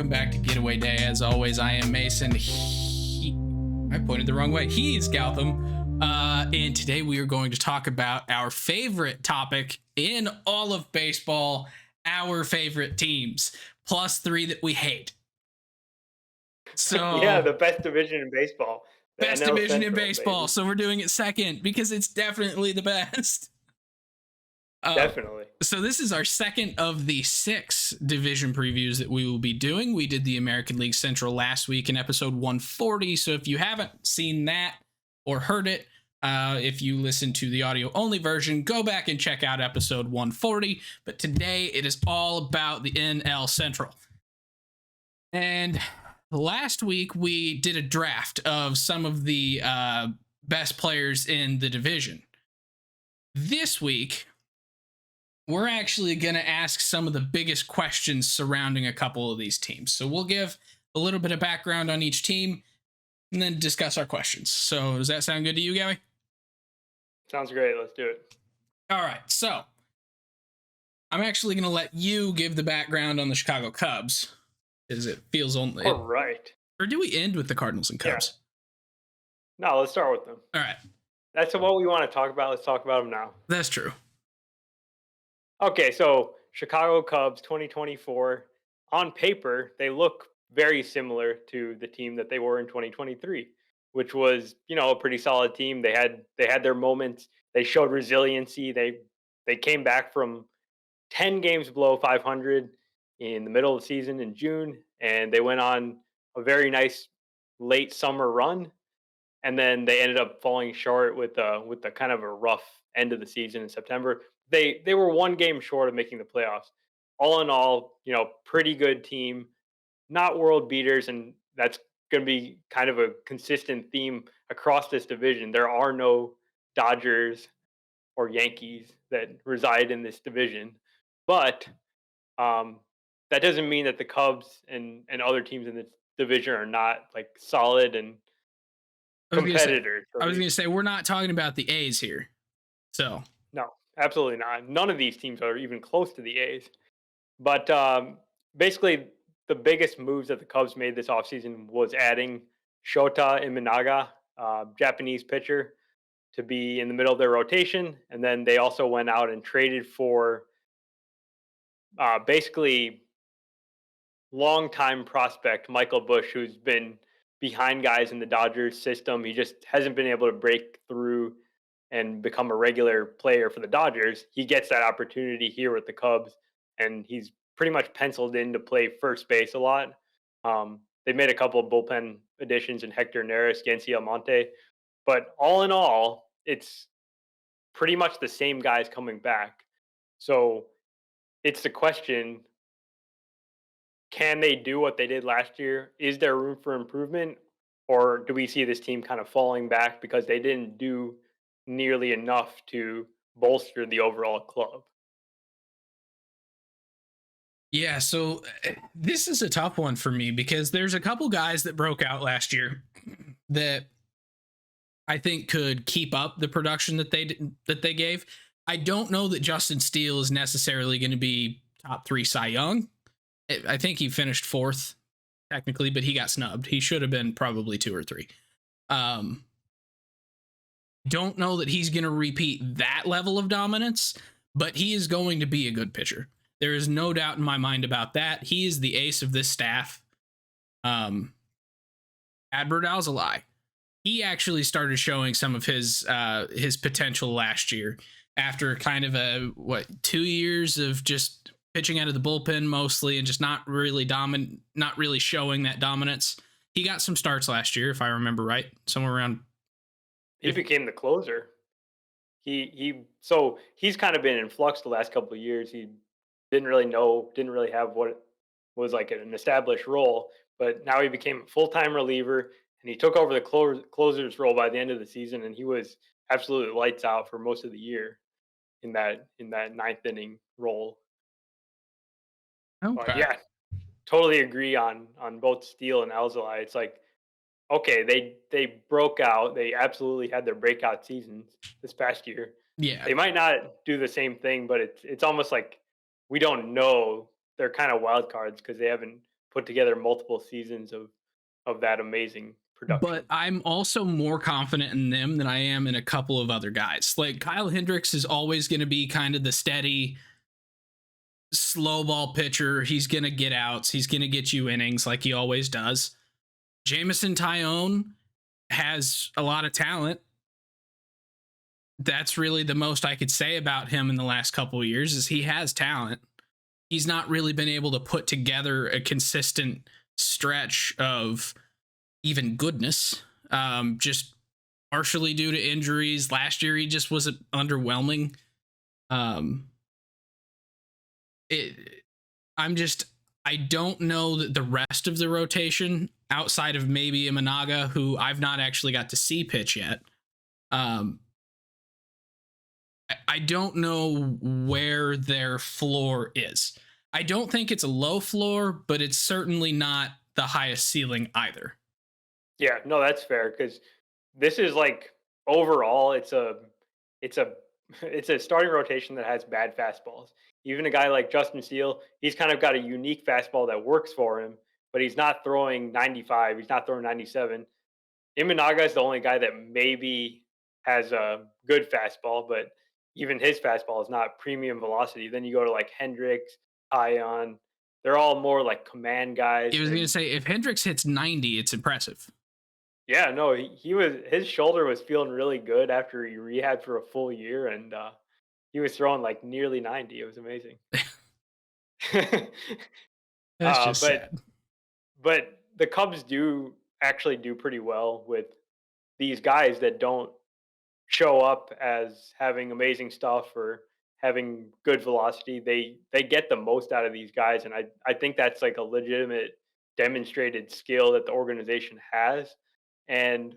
welcome back to Getaway Day. As always, I am Mason. I pointed the wrong way. He's Gautam. And today we are going to talk about our favorite topic in all of baseball, our favorite teams, plus three that we hate. So Yeah, the best division in baseball. The best NL division in Central, baseball. baby. So we're doing it second because it's definitely the best. Definitely. So this is our second of the 6 division previews that we will be doing. We did the American League Central last week in episode 140. So if you haven't seen that or heard it, if you listen to the audio only version, go back and check out episode 140. But today it is all about the NL Central. And last week we did a draft of some of the best players in the division. This week, we're actually going to ask some of the biggest questions surrounding a couple of these teams. So we'll give a little bit of background on each team and then discuss our questions. So does that sound good to you, Gabby? Sounds great. Let's do it. All right. So I'm actually going to let you give the background on the Chicago Cubs, as it feels only. All right. Or do we end with the Cardinals and Cubs? Yeah. No, let's start with them. All right. That's what we want to talk about. Let's talk about them now. That's true. Okay, so Chicago Cubs 2024. On paper, they look very similar to the team that they were in 2023, which was, a pretty solid team. They had their moments. They showed resiliency. They came back from 10 games below 500 in the middle of the season in June, and they went on a very nice late summer run, and then they ended up falling short with the kind of a rough end of the season in September. They were one game short of making the playoffs. All in all, pretty good team, not world beaters, and that's going to be kind of a consistent theme across this division. There are no Dodgers or Yankees that reside in this division, but that doesn't mean that the Cubs and other teams in this division are not like solid and competitors. I was going to say, we're not talking about the A's here. So No, absolutely not. None of these teams are even close to the A's. But basically, the biggest moves that the Cubs made this offseason was adding Shota Imanaga, Japanese pitcher, to be in the middle of their rotation. And then they also went out and traded for basically longtime prospect Michael Busch, who's been behind guys in the Dodgers system. He just hasn't been able to break through and become a regular player for the Dodgers. He gets that opportunity here with the Cubs, and he's pretty much penciled in to play first base a lot. They made a couple of bullpen additions in Hector Neris, Yancy Almonte, but all in all, it's pretty much the same guys coming back. So it's the question, can they do what they did last year? Is there room for improvement? Or do we see this team kind of falling back because they didn't do nearly enough to bolster the overall club? yeah, so this is a tough one for me because there's a couple guys that broke out last year that I think could keep up the production that they gave. I don't know that Justin Steele is necessarily going to be top 3 Cy Young. I think he finished 4th technically, but he got snubbed. He should have been probably 2 or 3. Don't know that he's going to repeat that level of dominance, but he is going to be a good pitcher. There is no doubt in my mind about that. He is the ace of this staff. Adbert Alzolay. He actually started showing some of his potential last year after kind of 2 years of just pitching out of the bullpen mostly and just not really showing that dominance. He got some starts last year, if I remember right, somewhere around. He became the closer. So he's kind of been in flux the last couple of years. He didn't really have what was like an established role, but now he became a full-time reliever, and he took over the closer's role by the end of the season, and he was absolutely lights out for most of the year in that 9th inning role. Okay. But yeah, totally agree on both Steele and Alzolay. It's like, okay, they broke out. They absolutely had their breakout seasons this past year. Yeah. They might not do the same thing, but it's almost like we don't know. They're kind of wild cards because they haven't put together multiple seasons of that amazing But production. I'm also more confident in them than I am in a couple of other guys. Like Kyle Hendricks is always going to be kind of the steady, slow ball pitcher. He's going to get outs. He's going to get you innings like he always does. Jameson Tyone has a lot of talent. That's really the most I could say about him in the last couple of years is he has talent. He's not really been able to put together a consistent stretch of even goodness, just partially due to injuries. Last year, he just was underwhelming. Um, it, I don't know that the rest of the rotation outside of maybe Imanaga, who I've not actually got to see pitch yet. I don't know where their floor is. I don't think it's a low floor, but it's certainly not the highest ceiling either. Yeah, no, that's fair because this is like overall, it's a it's a starting rotation that has bad fastballs. Even a guy like Justin Steele, he's kind of got a unique fastball that works for him, but he's not throwing 95. He's not throwing 97. Imanaga is the only guy that maybe has a good fastball, but even his fastball is not premium velocity. Then you go to like Hendricks, Ion. They're all more like command guys. I was going to And say, if Hendricks hits 90, it's impressive. yeah, no, he was his shoulder was feeling really good after he rehabbed for a full year, and he was throwing like nearly 90. It was amazing. That's just But sad. the Cubs do actually do pretty well with these guys that don't show up as having amazing stuff or having good velocity. They get the most out of these guys, and I think that's like a legitimate demonstrated skill that the organization has, and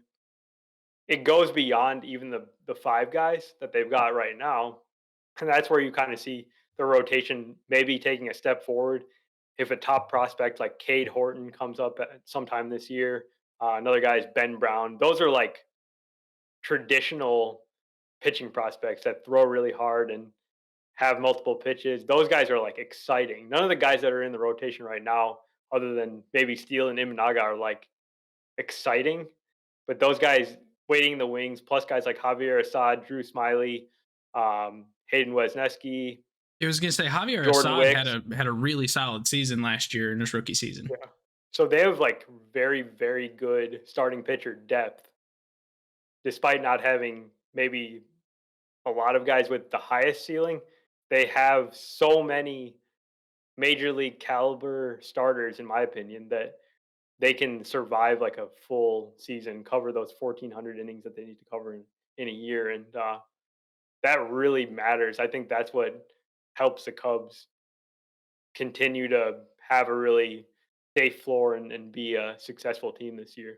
it goes beyond even the five guys that they've got right now, and that's where you kind of see the rotation maybe taking a step forward. If a top prospect like Cade Horton comes up at sometime this year, another guy is Ben Brown. Those are like traditional pitching prospects that throw really hard and have multiple pitches. Those guys are like exciting. None of the guys that are in the rotation right now, other than maybe Steele and Imanaga, are like exciting. But those guys waiting in the wings, plus guys like Javier Assad, Drew Smiley, Hayden Wesneski, I was going to say, Javier Jordan Assad Wicks. had a really solid season last year in his rookie season. Yeah. So they have like very, very good starting pitcher depth, despite not having maybe a lot of guys with the highest ceiling. They have so many major league caliber starters, in my opinion, that they can survive like a full season, cover those 1,400 innings that they need to cover in a year. And that really matters. I think that's what helps the Cubs continue to have a really safe floor and be a successful team this year.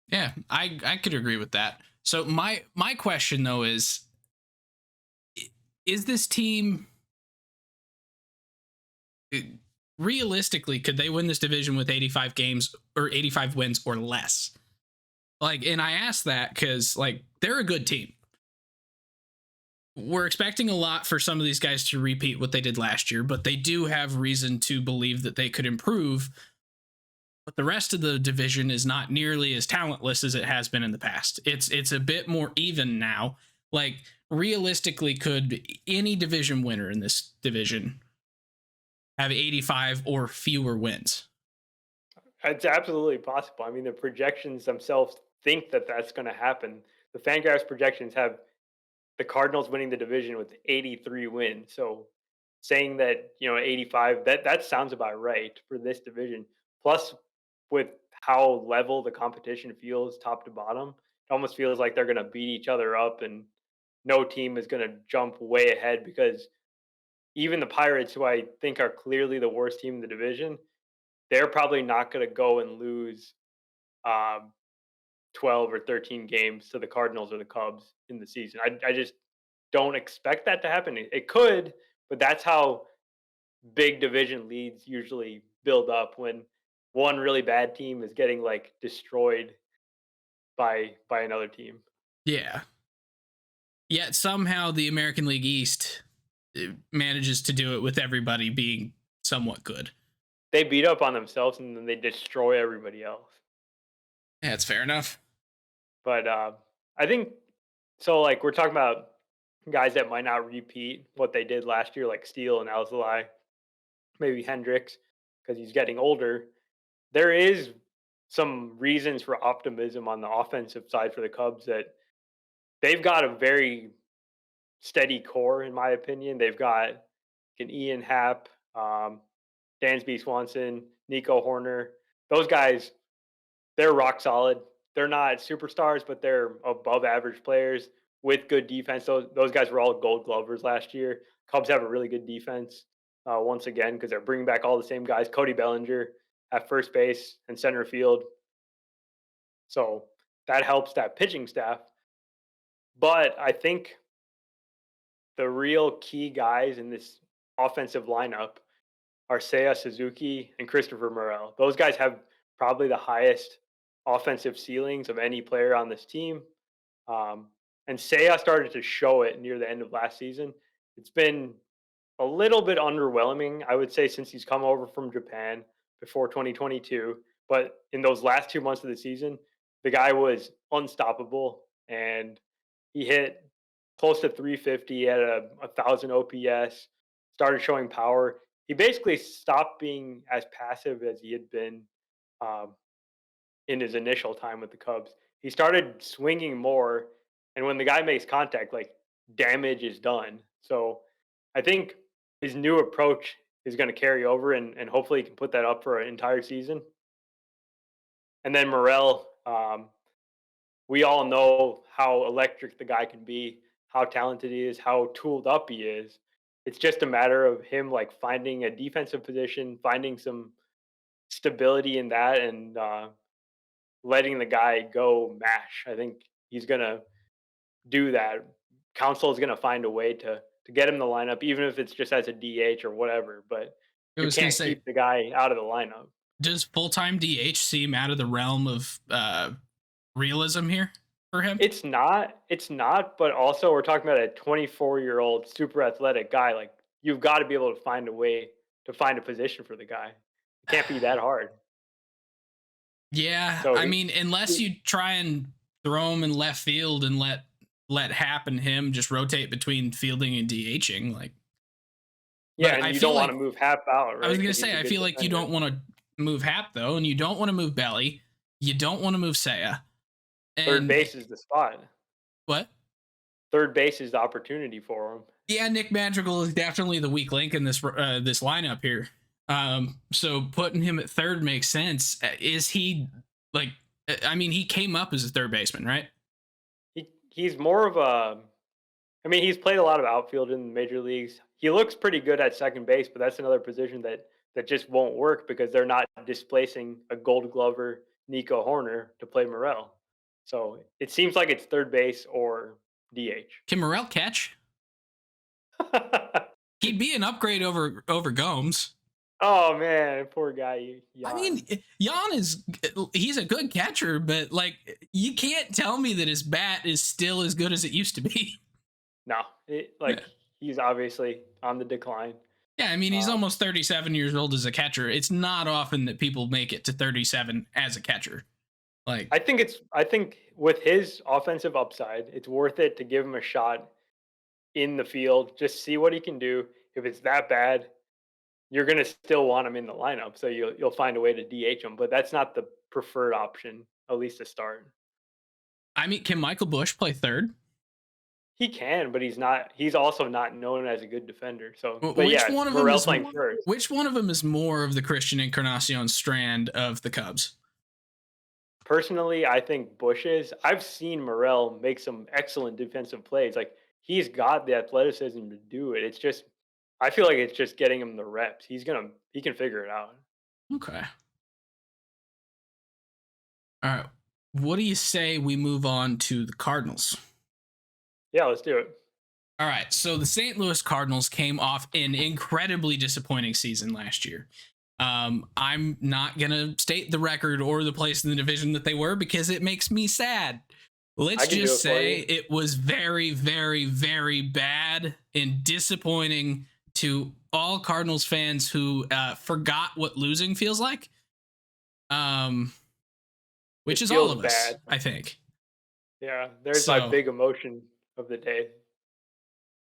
Yeah, I could agree with that. So my question though is this team realistically, could they win this division with 85 games or 85 wins or less? Like, and I ask that because like they're a good team. We're expecting a lot for some of these guys to repeat what they did last year, but they do have reason to believe that they could improve. But the rest of the division is not nearly as talentless as it has been in the past. It's a bit more even now. Like realistically, could any division winner in this division have 85 or fewer wins? It's absolutely possible. I mean, the projections themselves think that that's going to happen. The Fangraphs projections have the Cardinals winning the division with 83 wins. So saying that, 85, that sounds about right for this division. Plus, with how level the competition feels top to bottom, it almost feels like they're going to beat each other up and no team is going to jump way ahead because even the Pirates, who I think are clearly the worst team in the division, they're probably not going to go and lose um, 12 or 13 games to the Cardinals or the Cubs in the season. I just don't expect that to happen. It could, but that's how big division leads usually build up when one really bad team is getting like destroyed by another team. Yeah. Yet somehow the American League East manages to do it with everybody being somewhat good. they beat up on themselves and then they destroy everybody else. Yeah, it's fair enough. But I think so. Like we're talking about guys that might not repeat what they did last year, like Steele and Alzolay, maybe Hendricks, because he's getting older. There is some reasons for optimism on the offensive side for the Cubs that they've got a very steady core, in my opinion. They've got an Ian Happ, Dansby Swanson, Nico Horner. Those guys, they're rock solid. They're not superstars, but they're above average players with good defense. Those guys were all Gold Glovers last year. Cubs have a really good defense once again because they're bringing back all the same guys. Cody Bellinger at first base and center field. So that helps that pitching staff. But I think the real key guys in this offensive lineup are Seiya Suzuki and Christopher Morel. Those guys have probably the highest offensive ceilings of any player on this team. And Seiya started to show it near the end of last season. It's been a little bit underwhelming, I would say, since he's come over from Japan before 2022. But in those last 2 months of the season, the guy was unstoppable and he hit close to 350 at a 1,000 OPS, started showing power. He basically stopped being as passive as he had been um, in his initial time with the Cubs. He started swinging more, and when the guy makes contact, like damage is done. So I think his new approach is going to carry over, and hopefully he can put that up for an entire season. And then Morel, we all know how electric the guy can be, how talented he is, how tooled up he is. It's just a matter of him like finding a defensive position, finding some stability in that, and letting the guy go mash. I think he's gonna do that. Council is gonna find a way to get him in the lineup, even if it's just as a DH or whatever. But I you was gonna can't say, keep the guy out of the lineup. does full-time DH seem out of the realm of realism here for him? It's not, but also we're talking about a 24-year-old super athletic guy. Like you've got to be able to find a way to find a position for the guy. It can't be that hard. Yeah, So I mean, unless you try and throw him in left field and let Happ and him just rotate between fielding and DHing, like. yeah, But and I you feel don't want like to move Hap out, I right? was gonna 'Cause he's say a I good feel like you defender. don't want to move Happ though, and you don't want to move Belly, you don't want to move Seiya, Third and base is the spot. what? Third base is the opportunity for him. Yeah, Nick Madrigal is definitely the weak link in this lineup here. So putting him at third makes sense. Is he like? I mean, he came up as a third baseman, right? He's more of a. I mean, he's played a lot of outfield in the major leagues. He looks pretty good at second base, but that's another position that just won't work because they're not displacing a Gold Glover Nico Horner to play Morel. So it seems like it's third base or DH. Can Morel catch? He'd be an upgrade over Gomes. Oh man, poor guy. I Jan. mean, Jan he's a good catcher, but like you can't tell me that his bat is still as good as it used to be. No, Yeah. he's obviously on the decline. Yeah, I mean, he's Um, almost 37 years old as a catcher. It's not often that people make it to 37 as a catcher. Like, I think with his offensive upside, it's worth it to give him a shot in the field. Just see what he can do. If it's that bad, you're gonna still want him in the lineup. So you'll find a way to DH him, but that's not the preferred option, at least to start. I mean, can Michael Bush play third? He can, but he's not. He's also not known as a good defender. So, but Which yeah, one of them Morel is playing first. which one of them is more of the Christian Encarnacion strand of the Cubs? Personally, I think Bush is. I've seen Morel make some excellent defensive plays. Like he's got the athleticism to do it. It's just I feel like it's just getting him the reps. He can figure it out. Okay. All right. What do you say we move on to the Cardinals? Yeah, let's do it. All right. So the St. Louis Cardinals came off an incredibly disappointing season last year. I'm not going to state the record or the place in the division that they were because it makes me sad. Let's just say it was very, very, very bad and disappointing to all Cardinals fans who forgot what losing feels like. Which It is all feels of us, bad. I think. Yeah, there's my So big emotion of the day.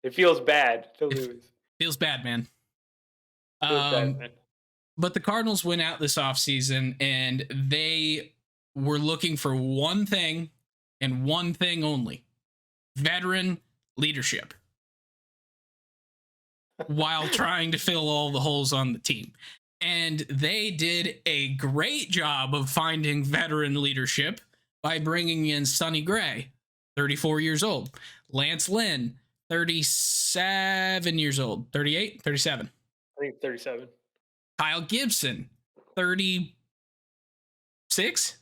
It feels bad to it lose. feels bad, man. Feels bad, Um, man. but the Cardinals went out this offseason and they were looking for one thing and one thing only: veteran leadership, while trying to fill all the holes on the team. And they did a great job of finding veteran leadership by bringing in Sonny Gray, 34 years old, Lance Lynn, 37 years old, 38, 37, I think 37. Kyle Gibson, 36,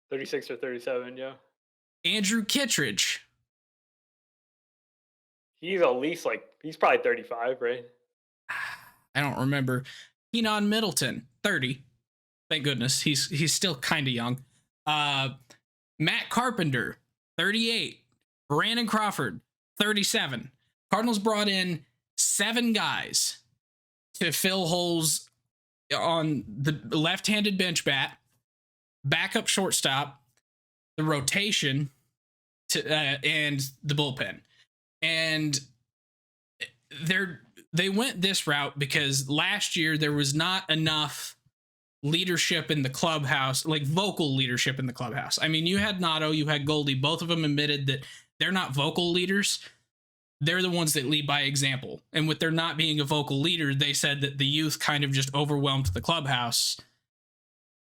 36 or 37, yeah. Andrew Kittredge. He's at least he's probably 35, right? I don't remember. Keenan Middleton, 30. Thank goodness. He's still kind of young. Matt Carpenter, 38. Brandon Crawford, 37. Cardinals brought in 7 guys to fill holes on the left-handed bench bat, backup shortstop, the rotation, and the bullpen. And they went this route because last year there was not enough leadership in the clubhouse, like vocal leadership in the clubhouse. I mean, you had Nato, you had Goldie. Both of them admitted that they're not vocal leaders. They're the ones that lead by example. And with there not being a vocal leader, they said that the youth kind of just overwhelmed the clubhouse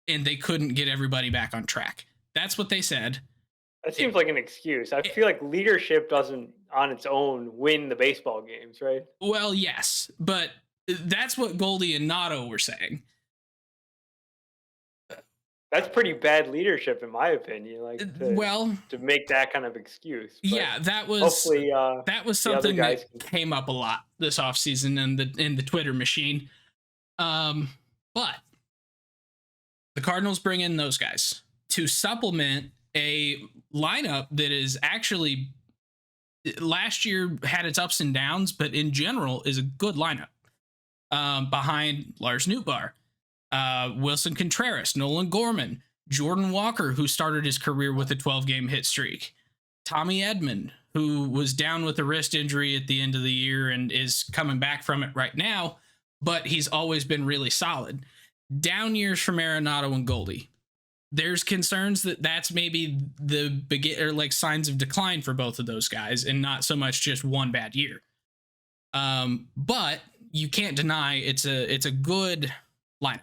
and they couldn't get everybody back on track. That's what they said. That seems like an excuse. I feel like leadership doesn't, on its own, win the baseball games, right? Well, yes, but that's what Goldie and Nato were saying. That's pretty bad leadership, in my opinion. To make that kind of excuse. But yeah, that was hopefully something that came up a lot this offseason in the Twitter machine. But the Cardinals bring in those guys to supplement a lineup that is actually, last year had its ups and downs, but in general is a good lineup. Behind Lars Nootbaar, Wilson Contreras, Nolan Gorman, Jordan Walker, who started his career with a 12-game hit streak, Tommy Edman, who was down with a wrist injury at the end of the year and is coming back from it right now, but he's always been really solid. Down years from Arenado and Goldie. There's concerns that that's maybe the signs of decline for both of those guys and not so much just one bad year. But you can't deny it's a good lineup.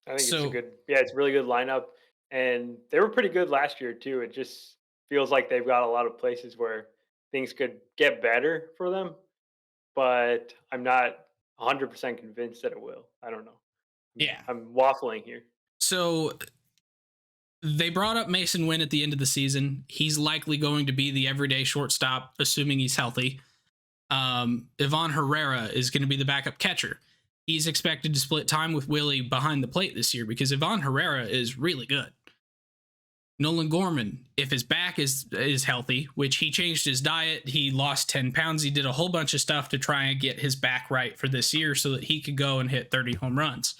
I think it's a really good lineup, and they were pretty good last year too. It just feels like they've got a lot of places where things could get better for them, but I'm not 100% convinced that it will. I don't know. Yeah, I'm waffling here. So they brought up Mason Wynn at the end of the season. He's likely going to be the everyday shortstop, assuming he's healthy. Ivan Herrera is going to be the backup catcher. He's expected to split time with Willie behind the plate this year because Ivan Herrera is really good. Nolan Gorman, if his back is healthy, which he changed his diet, he lost 10 pounds. He did a whole bunch of stuff to try and get his back right for this year so that he could go and hit 30 home runs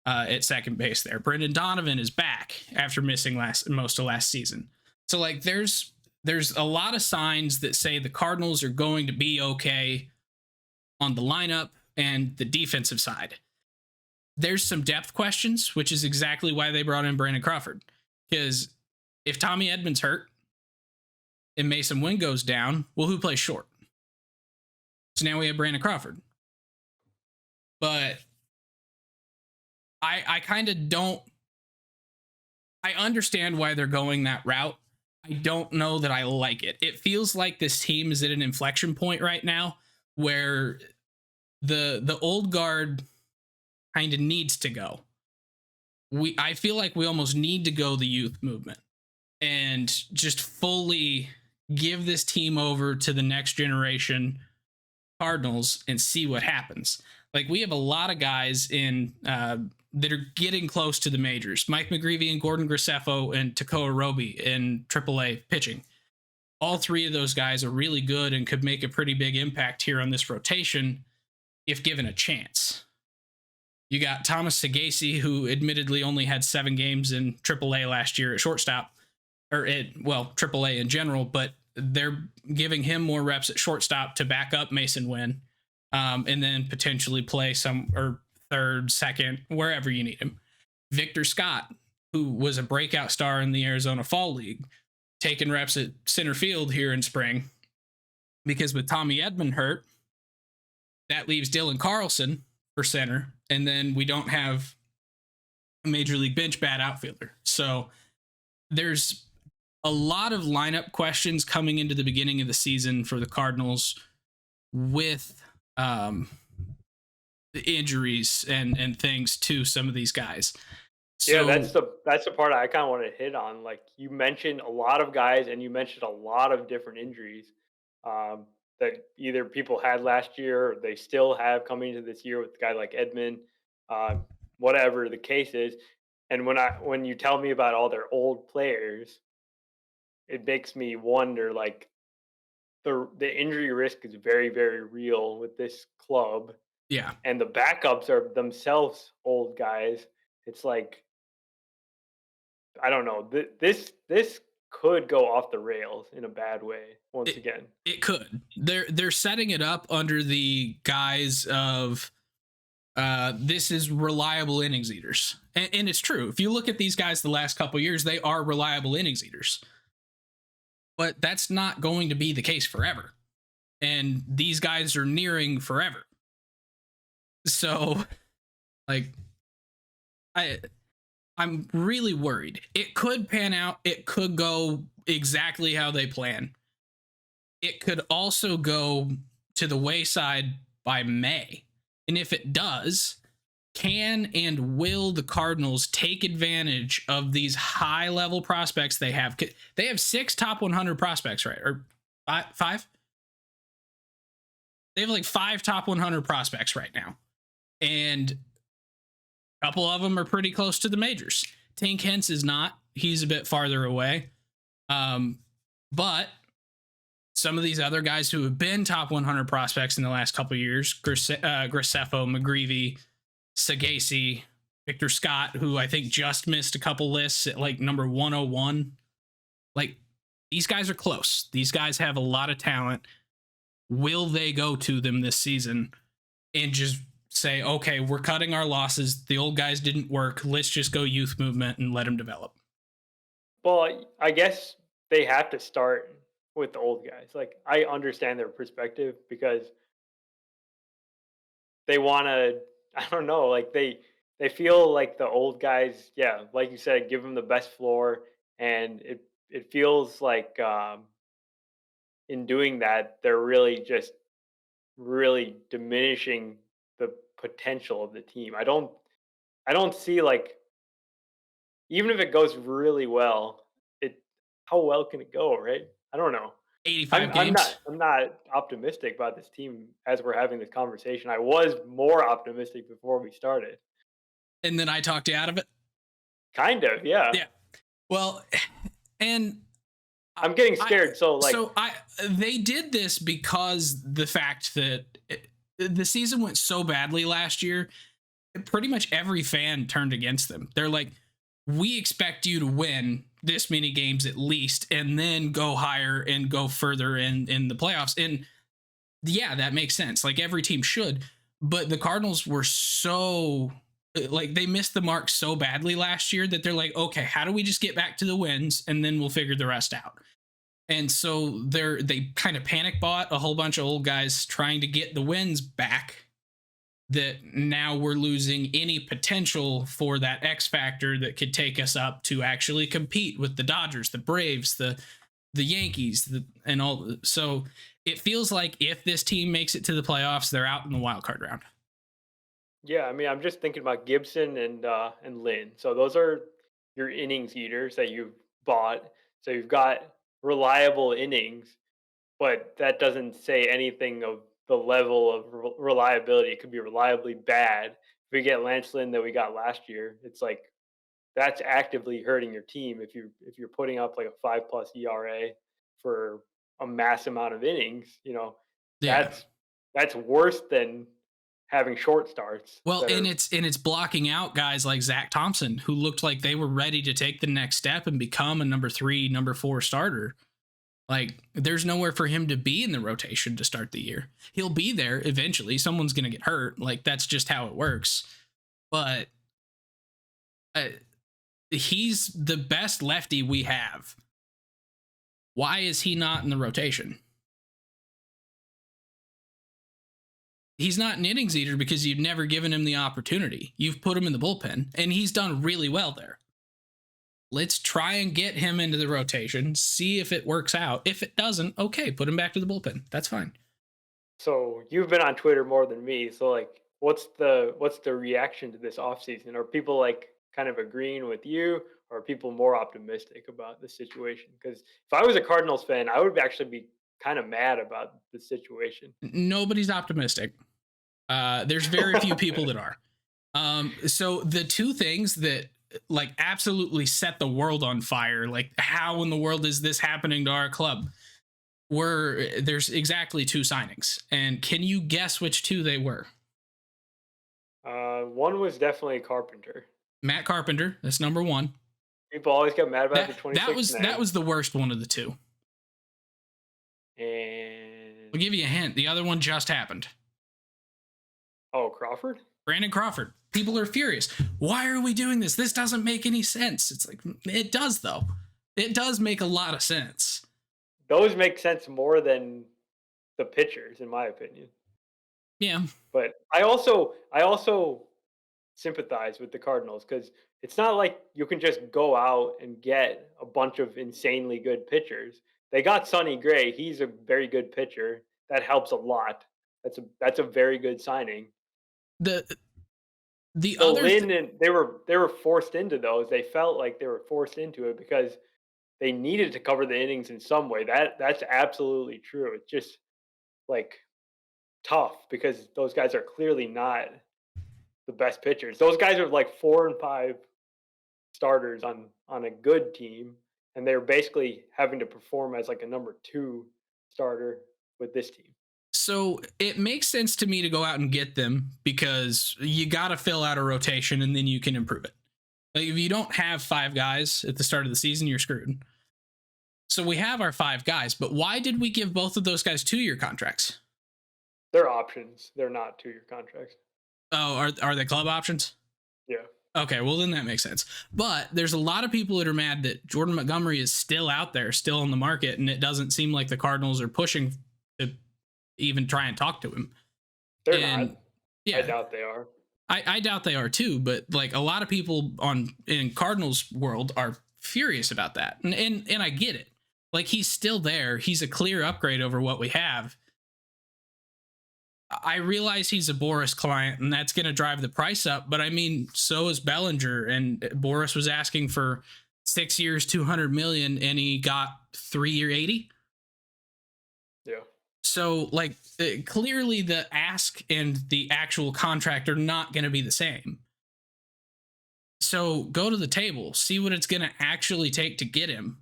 at second base there. Brendan Donovan is back after missing most of last season. So there's a lot of signs that say the Cardinals are going to be okay on the lineup and the defensive side. There's some depth questions, which is exactly why they brought in Brandon Crawford. Because if Tommy Edman's hurt and Mason Wynn goes down, well, who plays short? So now we have Brandon Crawford. But I kind of don't... I understand why they're going that route. I don't know that I like it. It feels like this team is at an inflection point right now where the old guard kind of needs to go. I feel like we almost need to go the youth movement and just fully give this team over to the next generation Cardinals and see what happens. We have a lot of guys in that are getting close to the majors. Mike McGreevy and Gordon Graceffo and Takoa Roby in AAA pitching. All three of those guys are really good and could make a pretty big impact here on this rotation if given a chance. You got Thomas Sagasi, who admittedly only had 7 games in AAA last year at shortstop, or AAA in general, but they're giving him more reps at shortstop to back up Mason Wynn, and then potentially play some or third, second, wherever you need him. Victor Scott, who was a breakout star in the Arizona Fall League, taking reps at center field here in spring, because with Tommy Edman hurt, that leaves Dylan Carlson for center, and then we don't have a major league bench bat outfielder. So there's a lot of lineup questions coming into the beginning of the season for the Cardinals with injuries and things to some of these guys. So, yeah, that's the part I kind of want to hit on. Like, you mentioned a lot of guys, and you mentioned a lot of different injuries that either people had last year or they still have coming into this year with a guy like Edman, whatever the case is. And when you tell me about all their old players, it makes me wonder, like, the injury risk is very, very real with this club. Yeah. And the backups are themselves old guys. It's like, I don't know. This could go off the rails in a bad way once again. It could. They're setting it up under the guise of this is reliable innings eaters, and it's true. If you look at these guys the last couple years, they are reliable innings eaters. But that's not going to be the case forever, and these guys are nearing forever. So, like, I'm really worried. It could pan out. It could go exactly how they plan. It could also go to the wayside by May. And if it does, can and will the Cardinals take advantage of these high-level prospects they have? They have 6 top 100 prospects, right? Or 5? They have like 5 top 100 prospects right now. And a couple of them are pretty close to the majors. Tank Hence is not. He's a bit farther away. But some of these other guys who have been top 100 prospects in the last couple of years, Graceffo, McGreevy, Sagasi, Victor Scott, who I think just missed a couple lists at like number 101. Like, these guys are close. These guys have a lot of talent. Will they go to them this season and just say, okay, we're cutting our losses. The old guys didn't work. Let's just go youth movement and let them develop? Well, I guess they have to start with the old guys. Like, I understand their perspective because they want to, I don't know, like they feel like the old guys, yeah, like you said, give them the best floor, and it feels like in doing that, they're really diminishing the potential of the team. I don't see, like, even if it goes really well, how well can it go, right? I don't know. 85 games. I'm not optimistic about this team as we're having this conversation. I was more optimistic before we started. And then I talked you out of it? Kind of, yeah. Yeah. Well, and I'm getting scared. They did this because the fact that the season went so badly last year, pretty much every fan turned against them. They're like, we expect you to win this many games at least, and then go higher and go further in the playoffs. And yeah, that makes sense. Like, every team should. But the Cardinals were so, like, they missed the mark so badly last year that they're like, okay, how do we just get back to the wins, and then we'll figure the rest out? And so they kind of panic bought a whole bunch of old guys trying to get the wins back, that now we're losing any potential for that X factor that could take us up to actually compete with the Dodgers, the Braves, the Yankees, and all. So it feels like if this team makes it to the playoffs, they're out in the wild card round. Yeah, I mean, I'm just thinking about Gibson and Lynn. So those are your innings eaters that you've bought. So you've got reliable innings, but that doesn't say anything of the level of reliability. It could be reliably bad. If we get Lance Lynn that we got last year, it's like that's actively hurting your team if you're putting up like a 5+ ERA. for a mass amount of innings, Yeah. that's that's worse than having short starts Well, that and are. it's blocking out guys like Zach Thompson, who looked like they were ready to take the next step and become a number 3, number 4 starter. Like, there's nowhere for him to be in the rotation to start the year. He'll be there eventually. Someone's going to get hurt. Like, that's just how it works. But uh, he's the best lefty we have. Why is he not in the rotation? He's not an innings eater because you've never given him the opportunity. You've put him in the bullpen, and he's done really well there. Let's try and get him into the rotation, see if it works out. If it doesn't, okay, put him back to the bullpen. That's fine. So you've been on Twitter more than me. So like, what's the reaction to this offseason? Are people like kind of agreeing with you, or are people more optimistic about the situation? Because if I was a Cardinals fan, I would actually be kind of mad about the situation. Nobody's optimistic. There's very few people that are. So the two things that like absolutely set the world on fire, like how in the world is this happening to our club, were there's exactly 2 signings. And can you guess which 2 they were? One was definitely Carpenter. Matt Carpenter, that's number 1. People always get mad about the That 26th was man. that was the worst one of the 2. And I'll give you a hint. The other one just happened. Crawford. Brandon Crawford. People are furious. Why are we doing this? This doesn't make any sense. It's like, it does though. It does make a lot of sense. Those make sense more than the pitchers, in my opinion. Yeah. But I also sympathize with the Cardinals because it's not like you can just go out and get a bunch of insanely good pitchers. They got Sonny Gray. He's a very good pitcher. That helps a lot. That's a very good signing. The So other Lynn and they were forced into those. They felt like they were forced into it because they needed to cover the innings in some way. That's absolutely true. It's just like tough because those guys are clearly not the best pitchers. Those guys are like 4 and 5 starters on a good team, and they're basically having to perform as like a number 2 starter with this team. So it makes sense to me to go out and get them because you got to fill out a rotation and then you can improve it. Like if you don't have 5 guys at the start of the season, you're screwed. So we have our 5 guys, but why did we give both of those guys 2-year contracts? They're options. They're not 2-year contracts. Oh, are they club options? Yeah. Okay, well then that makes sense. But there's a lot of people that are mad that Jordan Montgomery is still out there, still on the market, and it doesn't seem like the Cardinals are pushing to even try and talk to him. They're not. Yeah, I doubt they are. I doubt they are too, but like a lot of people in Cardinals world are furious about that. And I get it. Like he's still there. He's a clear upgrade over what we have. I realize he's a Boris client and that's going to drive the price up, but I mean, so is Bellinger, and Boris was asking for 6 years, 200 million, and he got 3 year 80. Yeah. So like clearly the ask and the actual contract are not going to be the same. So go to the table, see what it's going to actually take to get him.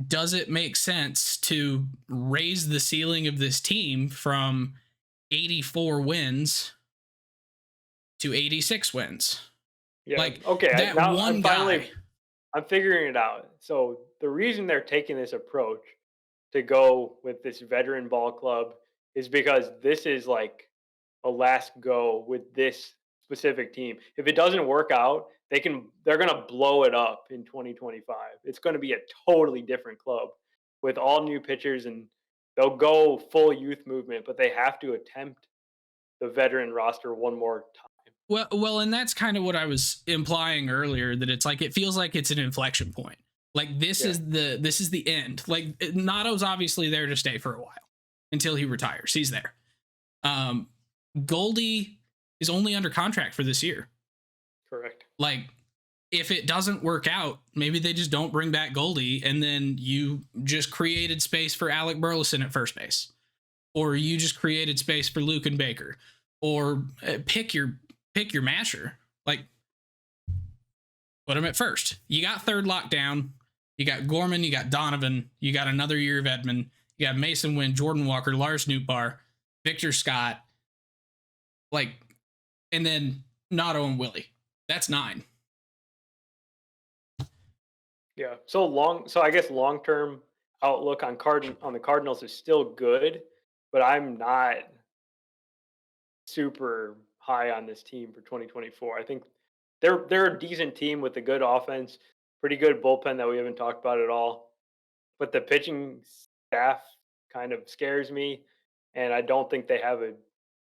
Does it make sense to raise the ceiling of this team from 84 wins to 86 wins? Yeah. Like okay. that Now one guy. I'm figuring it out. So the reason they're taking this approach to go with this veteran ball club is because this is like a last go with this specific team. If it doesn't work out, they're going to blow it up in 2025. It's going to be a totally different club with all new pitchers, and they'll go full youth movement, but they have to attempt the veteran roster one more time. Well, and that's kind of what I was implying earlier, that it's like it feels like it's an inflection point. Like this is the end. Like Notto's obviously there to stay for a while until he retires. He's there. Goldie is only under contract for this year. Correct. Like if it doesn't work out, maybe they just don't bring back Goldie, and then you just created space for Alec Burleson at first base, or you just created space for Luke and Baker, or pick your masher. Like put him at first. You got third lockdown. You got Gorman, you got Donovan, you got another year of Edmond, you got Mason Wynn, Jordan Walker, Lars Nootbaar, Victor Scott, like, and then Nato and Willie. That's 9. Yeah. So I guess long term outlook on the Cardinals is still good, but I'm not super high on this team for 2024. I think they're a decent team with a good offense, pretty good bullpen that we haven't talked about at all. But the pitching staff kind of scares me, and I don't think they have a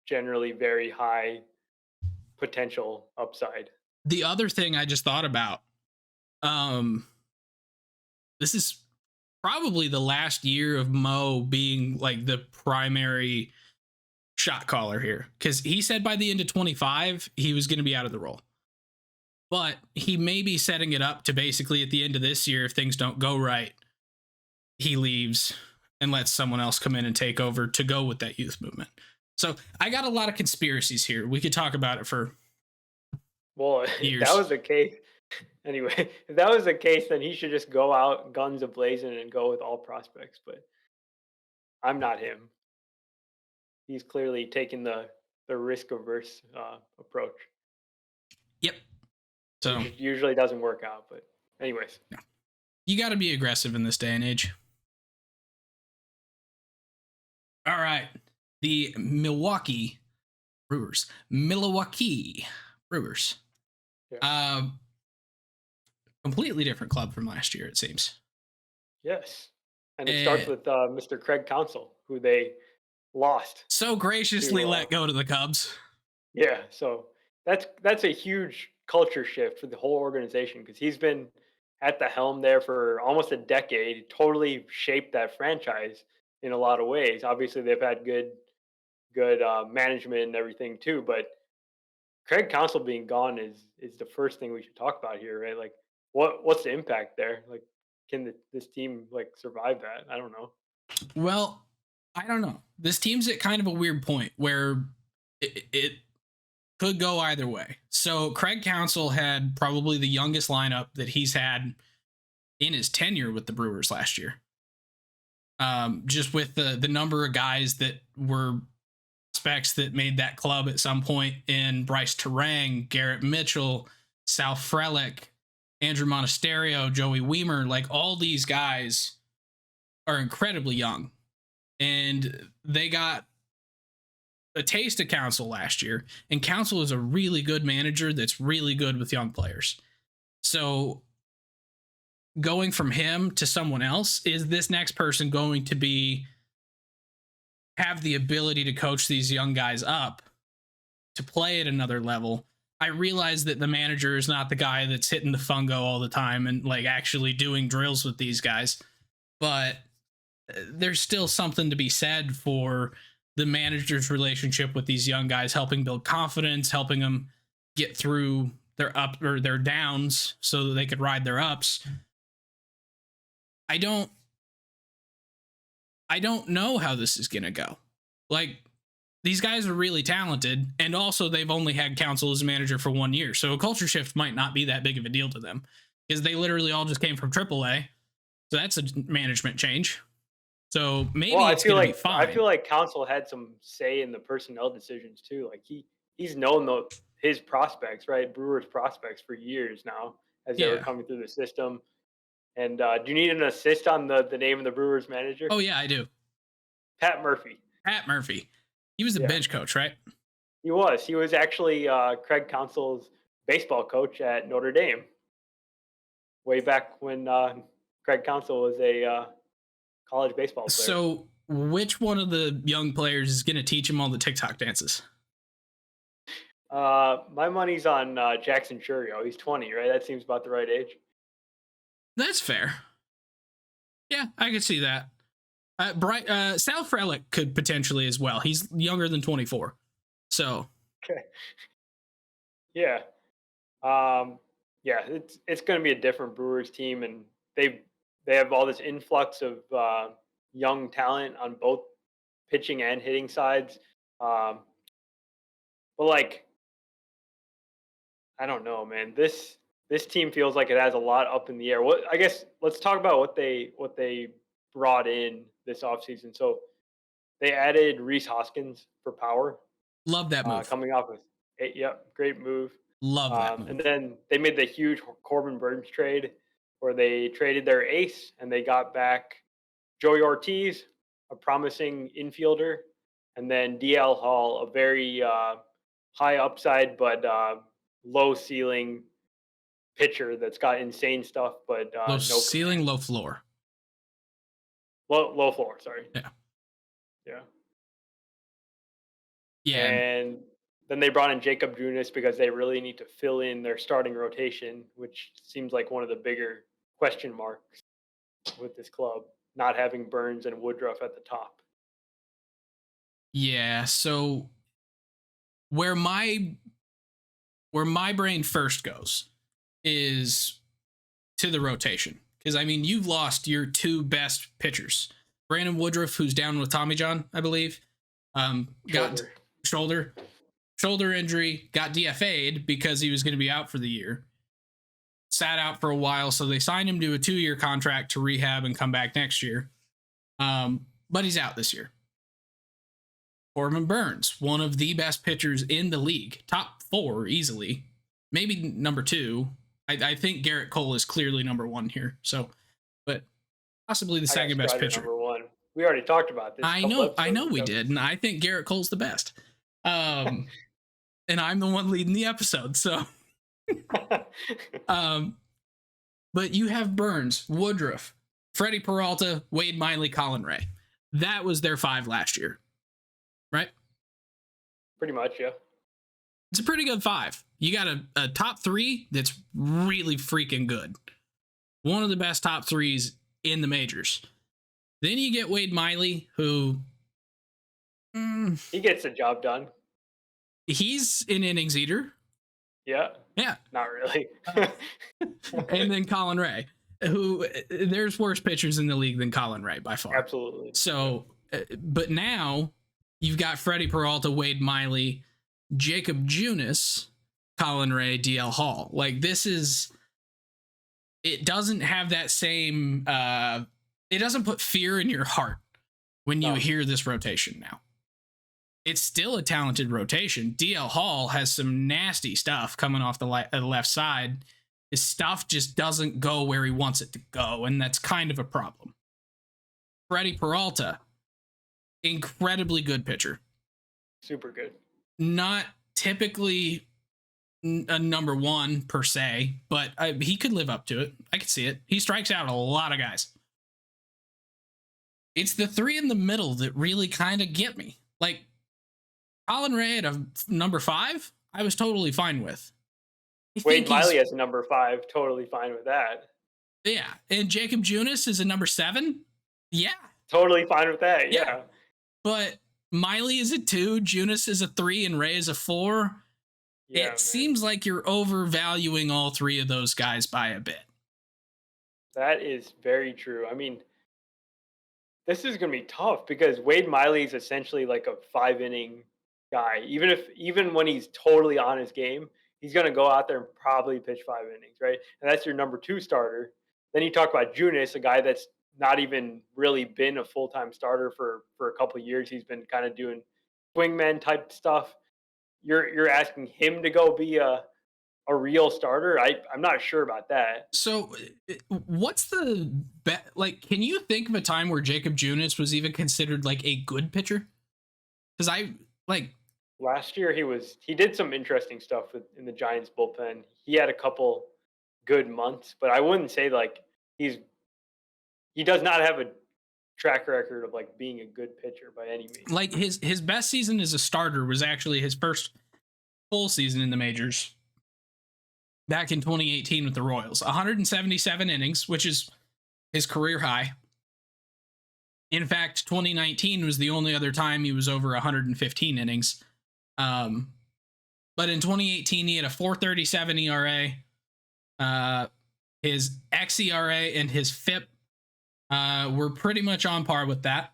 generally very high potential upside. The other thing I just thought about, this is probably the last year of Mo being like the primary shot caller here, because he said by the end of 25 he was going to be out of the role, but he may be setting it up to basically at the end of this year, if things don't go right, he leaves and lets someone else come in and take over to go with that youth movement. So I got a lot of conspiracies here. We could talk about it for years. If that was the case, anyway, if that was the case, then he should just go out guns a-blazing and go with all prospects. But I'm not him. He's clearly taking the risk-averse approach. Yep. So which usually doesn't work out. But anyways. Yeah. You got to be aggressive in this day and age. All right. The Milwaukee Brewers. Yeah. Completely different club from last year, it seems. Yes. And it starts with Mr. Craig Counsell, who they lost. So graciously let go to the Cubs. Yeah. So that's a huge culture shift for the whole organization, because he's been at the helm there for almost a decade, totally shaped that franchise in a lot of ways. Obviously, they've had good management and everything too, but Craig Counsell being gone is the first thing we should talk about here, right? Like, what's the impact there? Like, can this team like survive that? I don't know. Well, I don't know. This team's at kind of a weird point where it could go either way. So Craig Counsell had probably the youngest lineup that he's had in his tenure with the Brewers last year. Just with the number of guys that were prospects that made that club at some point in Bryce Terang, Garrett Mitchell, Sal Frelick, Andrew Monasterio, Joey Weimer, like all these guys are incredibly young. And they got a taste of Counsell last year. And Counsell is a really good manager that's really good with young players. So going from him to someone else, is this next person going to have the ability to coach these young guys up to play at another level? I realize that the manager is not the guy that's hitting the fungo all the time and like actually doing drills with these guys, but there's still something to be said for the manager's relationship with these young guys, helping build confidence, helping them get through their up or their downs so that they could ride their ups. I don't know how this is going to go. Like, these guys are really talented, and also they've only had Counsell as a manager for 1 year, so a culture shift might not be that big of a deal to them, because they literally all just came from AAA, so that's a management change. So maybe it's going to be fine. I feel like Counsell had some say in the personnel decisions too. Like he's known his prospects, right? Brewers prospects for years now as they were coming through the system. And do you need an assist on the name of the Brewers manager? Oh yeah, I do. Pat Murphy. He was the bench coach, right? He was. He was actually Craig Counsell's baseball coach at Notre Dame. Way back when Craig Counsell was a college baseball player. So which one of the young players is going to teach him all the TikTok dances? My money's on Jackson Churio. He's 20, right? That seems about the right age. That's fair. Yeah, I could see that. Sal Frelick could potentially as well. He's younger than 24. So. Okay. Yeah. Yeah, it's going to be a different Brewers team, and they have all this influx of young talent on both pitching and hitting sides. But like, I don't know, man. This this team feels like it has a lot up in the air. What I guess let's talk about what they brought in this offseason. So they added Reese Hoskins for power, Love that move. coming off of yep, great move. Love that And move. then they made the huge Corbin Burns trade where they traded their ace and they got back Joey Ortiz, a promising infielder, and then DL Hall, a very high upside but low ceiling pitcher that's got insane stuff, but Low no ceiling, command. low floor. Low floor. Sorry. Yeah. Yeah. Yeah. And then they brought in Jacob Junis because they really need to fill in their starting rotation, which seems like one of the bigger question marks with this club, not having Burns and Woodruff at the top. Yeah. So where my brain first goes is to the rotation. Because I mean, you've lost your two best pitchers. Brandon Woodruff, who's down with Tommy John, I believe. Got shoulder injury, got DFA'd because he was going to be out for the year. Sat out for a while, so they signed him to a 2-year contract to rehab and come back next year. But he's out this year. Corbin Burns, one of the best pitchers in the league, top 4 easily, maybe number 2. I think Garrett Cole is clearly number 1 here. So, but possibly the second best pitcher. Number 1. We already talked about this. I know we did, and I think Garrett Cole's the best. And I'm the one leading the episode, so. But you have Burns, Woodruff, Freddie Peralta, Wade Miley, Colin Ray. That was their 5 last year, right? Pretty much, yeah. It's a pretty good 5. You got a top 3 that's really freaking good. One of the best top 3s in the majors. Then you get Wade Miley, who... he gets the job done. He's an innings eater. Yeah. Yeah. Not really. And then Colin Ray, who there's worse pitchers in the league than Colin Ray by far. Absolutely. So, but now you've got Freddie Peralta, Wade Miley, Jacob Junis, Colin Ray, DL Hall. Like this is, it doesn't have that same, it doesn't put fear in your heart when you hear this rotation now. It's still a talented rotation. DL Hall has some nasty stuff coming off the left side. His stuff just doesn't go where he wants it to go, and that's kind of a problem. Freddie Peralta, incredibly good pitcher. Super good. Not typically a number 1 per se, but he could live up to it. I could see it. He strikes out a lot of guys. It's the 3 in the middle that really kind of get me. Like, Colin Ray at a number 5, I was totally fine with. Wade Miley as a number 5, totally fine with that. Yeah, and Jacob Junis is a number 7. Yeah, totally fine with that. Yeah. But Miley is a 2, Junis is a 3, and Ray is a 4. Yeah, it seems like you're overvaluing all 3 of those guys by a bit. That is very true. I mean, this is going to be tough because Wade Miley is essentially like a 5-inning guy. Even when he's totally on his game, he's going to go out there and probably pitch 5 innings, right? And that's your number 2 starter. Then you talk about Junis, a guy that's not even really been a full-time starter for a couple of years. He's been kind of doing swingman type stuff. You're asking him to go be a real starter? I'm not sure about that. So what's the like, can you think of a time where Jacob Junis was even considered like a good pitcher? Because last year he did some interesting stuff in the Giants bullpen. He had a couple good months, but I wouldn't say like he does not have a track record of like being a good pitcher by any means. Like his best season as a starter was actually his first full season in the majors back in 2018 with the Royals. 177 innings, which is his career high. In fact, 2019 was the only other time he was over 115 innings. But in 2018, he had a 4.37 ERA. His xERA and his FIP were pretty much on par with that.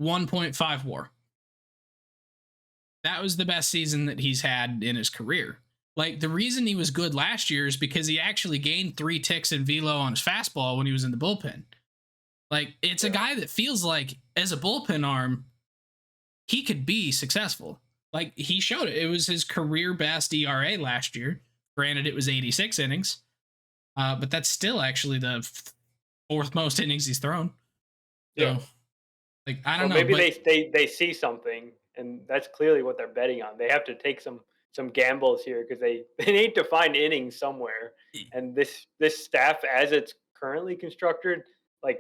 1.5 WAR. That was the best season that he's had in his career. Like, the reason he was good last year is because he actually gained 3 ticks in velo on his fastball when he was in the bullpen. Like, it's a Yeah. guy that feels like, as a bullpen arm, he could be successful. Like, he showed it. It was his career best ERA last year. Granted, it was 86 innings, but that's still actually the fourth most innings he's thrown. Yeah. So, like, I don't Well, know, maybe but they see something, and that's clearly what they're betting on. They have to take some gambles here because they need to find innings somewhere. And this staff, as it's currently constructed, like,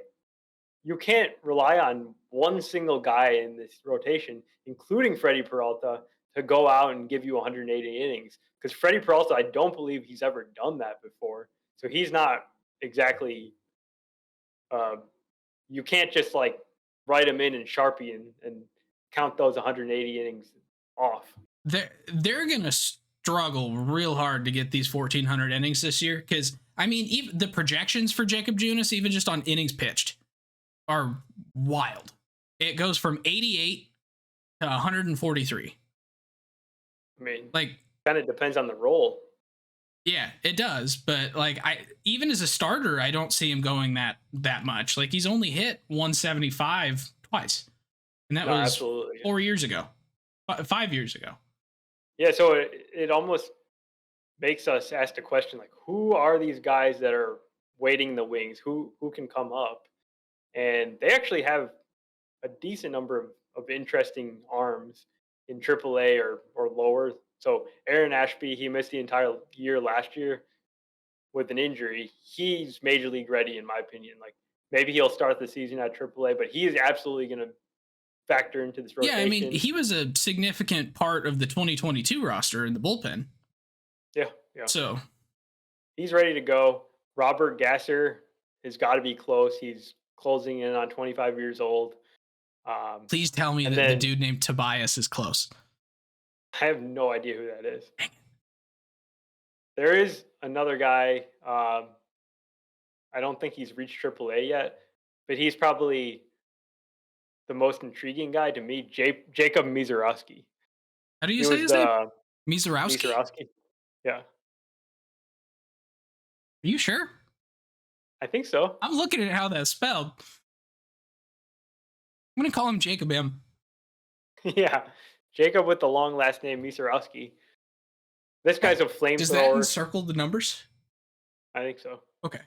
you can't rely on one single guy in this rotation, including Freddie Peralta, to go out and give you 180 innings. Because Freddie Peralta, I don't believe he's ever done that before. So he's not exactly. Uh, you can't just like write him in Sharpie and count those 180 innings off. they're gonna struggle real hard to get these 1,400 innings this year. Because, I mean, even the projections for Jacob Junis, even just on innings pitched, are wild. It goes from 88 to 143. I mean, Like, kind of depends on the role. yeah, it does. But, like, I even as a starter, I don't see him going that much. Like, he's only hit 175 twice, and that No, was absolutely. 4 years ago, 5 years ago. Yeah, so it almost makes us ask the question like, who are these guys that are waiting the wings? Who can come up? And they actually have a decent number of interesting arms in AAA or lower. So Aaron Ashby, he missed the entire year last year with an injury. He's major league ready, in my opinion. Like, maybe he'll start the season at AAA, but he is absolutely going to factor into this Yeah, I mean, rotation. he was a significant part of the 2022 roster in the bullpen. Yeah, yeah. So, He's ready to go. Robert Gasser has got to be close. He's closing in on 25 years old. please tell me And that the then dude named Tobias is close. I have no idea who that is. There is another guy. I don't think he's reached AAA yet, but he's probably the most intriguing guy to me. Jacob Mizorowski. How do you He say was his name? the Mizorowski? Are Mizorowski. Yeah, you sure? I think so. I'm looking at how that's spelled. I'm gonna call him Jacob M. Yeah, Jacob with the long last name Mizorowski. This guy's a Does that flamethrower. encircle the numbers? I think so. Okay.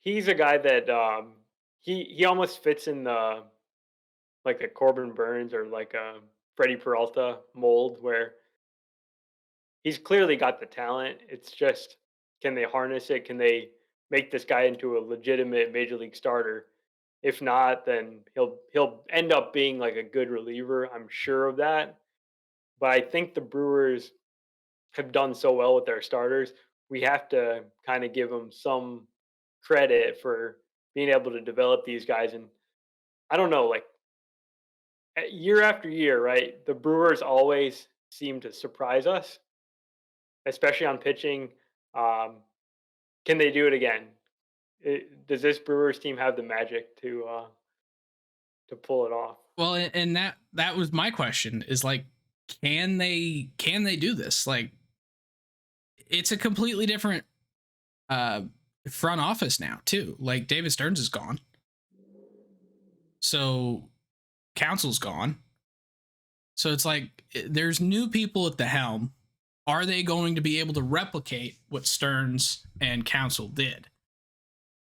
He's a guy that he almost fits in the like a Corbin Burns or like a Freddie Peralta mold where he's clearly got the talent. It's just, can they harness it? Can they make this guy into a legitimate major league starter? If not, then he'll end up being like a good reliever. I'm sure of that. But I think the Brewers have done so well with their starters. We have to kind of give them some credit for being able to develop these guys. And I don't know, like, year after year, right? The Brewers always seem to surprise us, especially on pitching. Um, can they do it again? Does this Brewers team have the magic to pull it off? Well, and that was my question, is like, can they do this? Like, it's a completely different uh front office now too. Like, David Stearns is gone. So Council's gone. So it's like, there's new people at the helm. Are they going to be able to replicate what Stearns and Council did?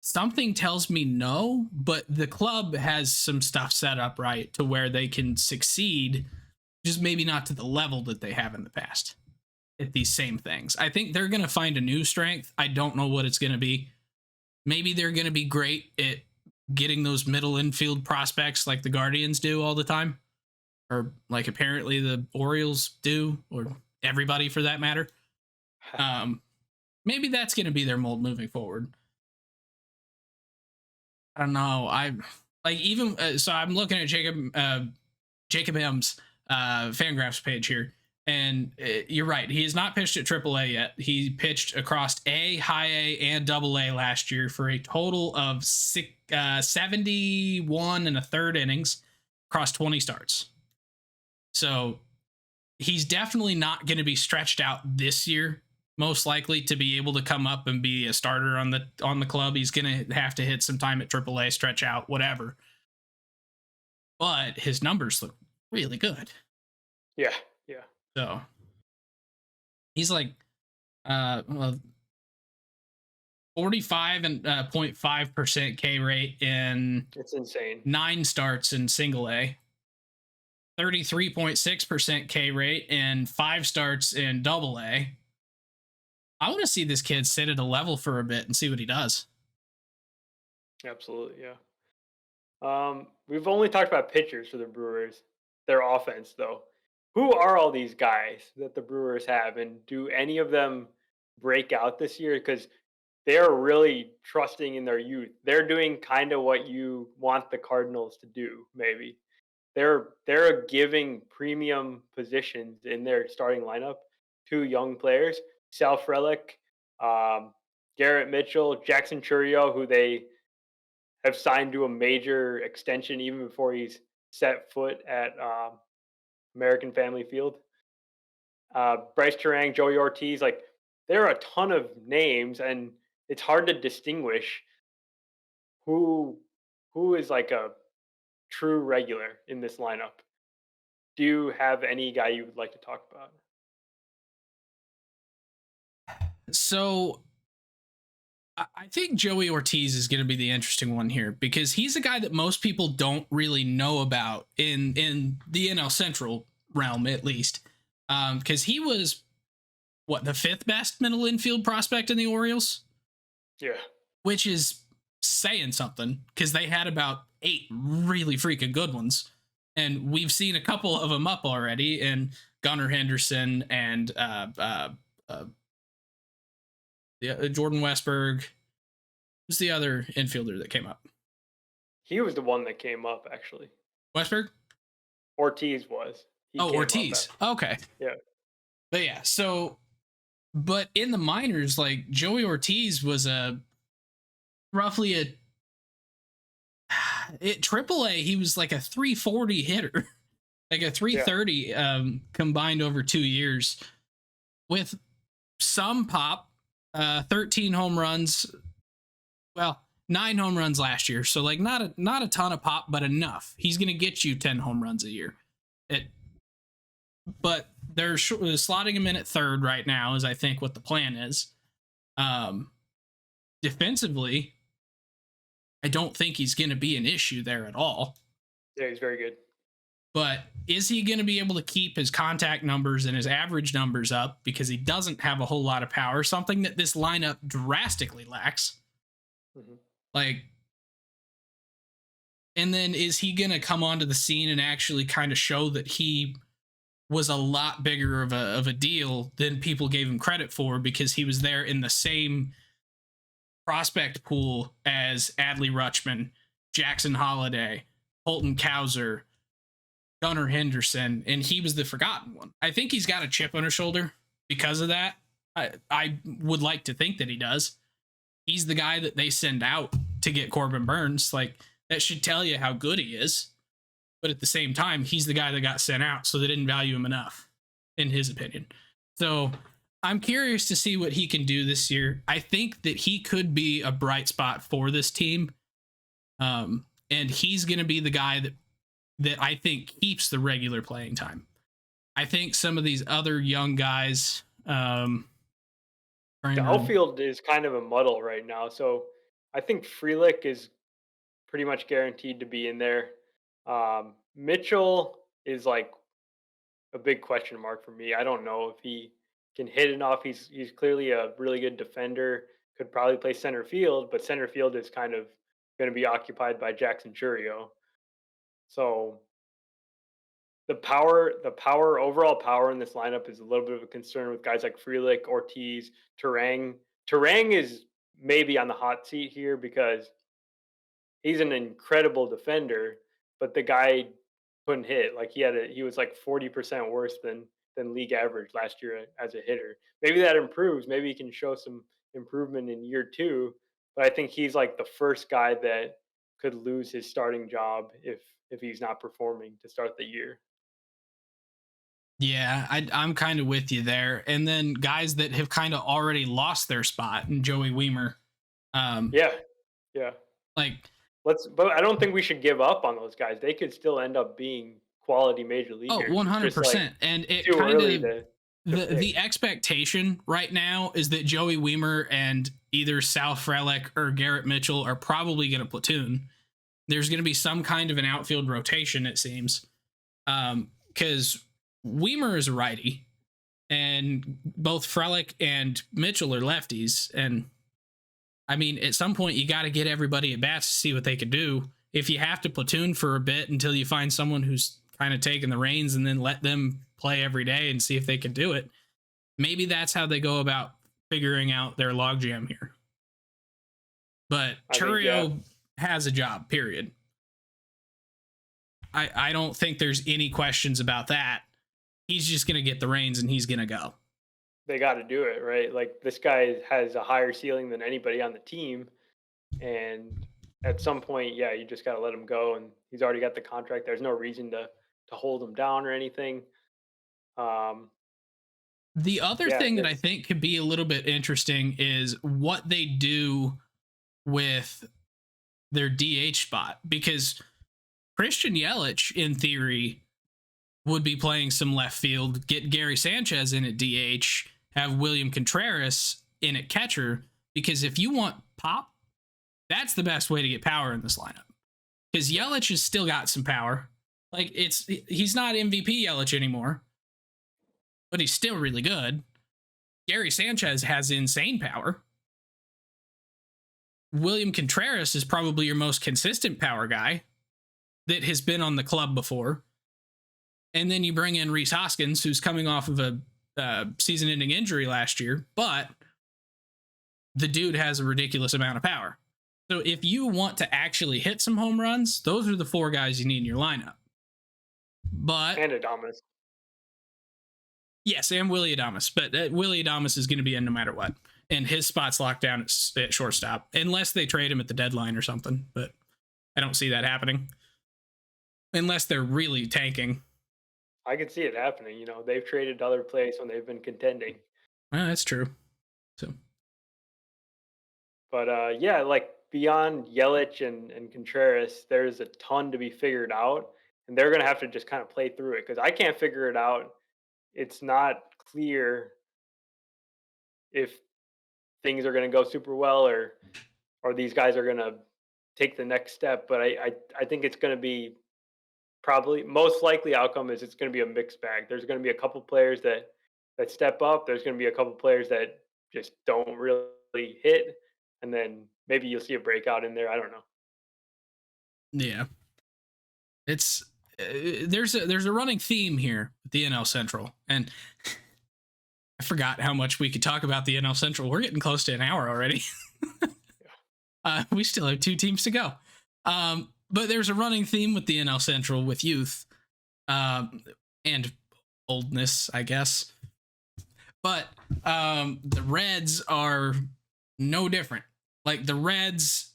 Something tells me no, but the club has some stuff set up right to where they can succeed, just maybe not to the level that they have in the past at these same things. I think they're going to find a new strength. I don't know what it's going to be. Maybe they're going to be great at getting those middle infield prospects like the Guardians do all the time, or like apparently the Orioles do, or everybody for that matter. Maybe that's going to be their mold moving forward. I don't know. I like, even so I'm looking at Jacob M's Fangraphs page here, and you're right. He has not pitched at AAA yet. He pitched across A, High A, and Double A last year for a total of 71 and a third innings across 20 starts. So he's definitely not going to be stretched out this year. Most likely to be able to come up and be a starter on the club. He's going to have to hit some time at AAA, stretch out, whatever. But his numbers look really good. Yeah, yeah. So he's like well, 45 and 0.5% K rate in It's insane. 9 starts in single A. 33.6% K rate and 5 starts in double A. I want to see this kid sit at a level for a bit and see what he does. Absolutely, yeah. We've only talked about pitchers for the Brewers, their offense though. Who are all these guys that the Brewers have, and do any of them break out this year? Because they're really trusting in their youth. They're doing kind of what you want the Cardinals to do, maybe. They're giving premium positions in their starting lineup to young players. Sal Frelick, um, Garrett Mitchell, Jackson Churio, who they have signed to a major extension even before he's set foot at American Family Field. Bryce Terang, Joey Ortiz, like there are a ton of names, and it's hard to distinguish who who is like a true regular in this lineup. Do you have any guy you would like to talk about? So I think Joey Ortiz is going to be the interesting one here because he's a guy that most people don't really know about in the NL Central realm, at least. Because he was what, the 5th best middle infield prospect in the Orioles, Yeah, which is saying something because they had about 8 really freaking good ones, and we've seen a couple of them up already in Gunnar Henderson and Jordan Westberg. Who's the other infielder that came up? he was the one that came up actually. Westberg? Ortiz was. He Oh, came up Ortiz. Okay. yeah. But yeah, so but in the minors, like Joey Ortiz was a roughly a at AAA, he was like a 340 hitter, like a Yeah. 330 combined over 2 years with some pop, 13 home runs. Well, 9 home runs last year, so like not a ton of pop, but enough. He's gonna get you 10 home runs a year. It, but they're slotting him in at third right now, is I think what the plan is. Um, Defensively, I don't think he's going to be an issue there at all. Yeah, he's very good. But is he going to be able to keep his contact numbers and his average numbers up because he doesn't have a whole lot of power, something that this lineup drastically lacks? Mm-hmm. Like, and then is he going to come onto the scene and actually kind of show that he was a lot bigger of a deal than people gave him credit for because he was there in the same prospect pool as Adley Rutschman, Jackson Holiday, Holton Cowser, Gunnar Henderson, and he was the forgotten one. I think he's got a chip on his shoulder because of that. I would like to think that he does. He's the guy that they send out to get Corbin Burns. Like, that should tell you how good he is. But at the same time, he's the guy that got sent out, so they didn't value him enough, in his opinion. So I'm curious to see what he can do this year. I think that he could be a bright spot for this team. And he's going to be the guy that I think keeps the regular playing time. I think some of these other young guys. The outfield is kind of a muddle right now. So I think Frelick is pretty much guaranteed to be in there. Mitchell is like a big question mark for me. I don't know if he can hit enough. He's clearly a really good defender. Could probably play center field, but center field is kind of going to be occupied by Jackson Churio. So overall power in this lineup is a little bit of a concern with guys like Frelick, Ortiz, Terang. Terang is maybe on the hot seat here because he's an incredible defender, but the guy couldn't hit. Like he was like 40% worse than league average last year as a hitter. Maybe that improves. Maybe he can show some improvement in year 2. But I think he's like the first guy that could lose his starting job if he's not performing to start the year. Yeah, I'm kind of with you there. And then guys that have kind of already lost their spot, and Joey Weimer. Um, Yeah, yeah. like, But I don't think we should give up on those guys. They could still end up being quality major oh, leaguers. It's just like 100%. And it too kind early of to the pick. expectation right now is that Joey Weimer and either Sal Frelick or Garrett Mitchell are probably going to platoon. There's going to be some kind of an outfield rotation, it seems, because Weimer is a righty, and both Frelick and Mitchell are lefties. And I mean, at some point, you got to get everybody at bats to see what they can do. If you have to platoon for a bit until you find someone who's kind of taking the reins and then let them play every day and see if they can do it, maybe that's how they go about figuring out their logjam here. But I think yeah, Churio has a job, period. I don't think there's any questions about that. He's just going to get the reins and he's going to go. they got to do it right. Like this guy has a higher ceiling than anybody on the team, and at some point, yeah, you just got to let him go. And he's already got the contract. There's no reason to hold him down or anything. Um, The other yeah, thing that I it's think could be a little bit interesting is what they do with their DH spot, because Christian Yelich, in theory, would be playing some left field, get Gary Sanchez in at DH, have William Contreras in at catcher, because if you want pop, that's the best way to get power in this lineup. Because Yelich has still got some power. Like, he's not MVP Yelich anymore, but he's still really good. Gary Sanchez has insane power. William Contreras is probably your most consistent power guy that has been on the club before. And then you bring in Rhys Hoskins, who's coming off of a season-ending injury last year, but the dude has a ridiculous amount of power. So if you want to actually hit some home runs, those are the four guys you need in your lineup. But and Adamas. yes, and Willie Adames, but Willie Adames is going to be in no matter what, and his spot's locked down at shortstop, unless they trade him at the deadline or something. But I don't see that happening unless they're really tanking. I could see it happening. You know, they've traded other players when they've been contending. Well, that's true. So But yeah, like beyond Yelich and Contreras, there's a ton to be figured out, and they're gonna have to just kind of play through it because I can't figure it out. It's not clear if things are gonna go super well or these guys are gonna take the next step. But I think it's gonna be probably most likely outcome is it's gonna be a mixed bag. There's gonna be a couple players that step up. There's gonna be a couple players that just don't really hit, and then maybe you'll see a breakout in there. I don't know. yeah, it's there's a running theme here with the NL Central, and I forgot how much we could talk about the NL Central. We're getting close to an hour already. We still have two teams to go. But there's a running theme with the NL Central with youth and oldness, I guess. But the Reds are no different. Like, the Reds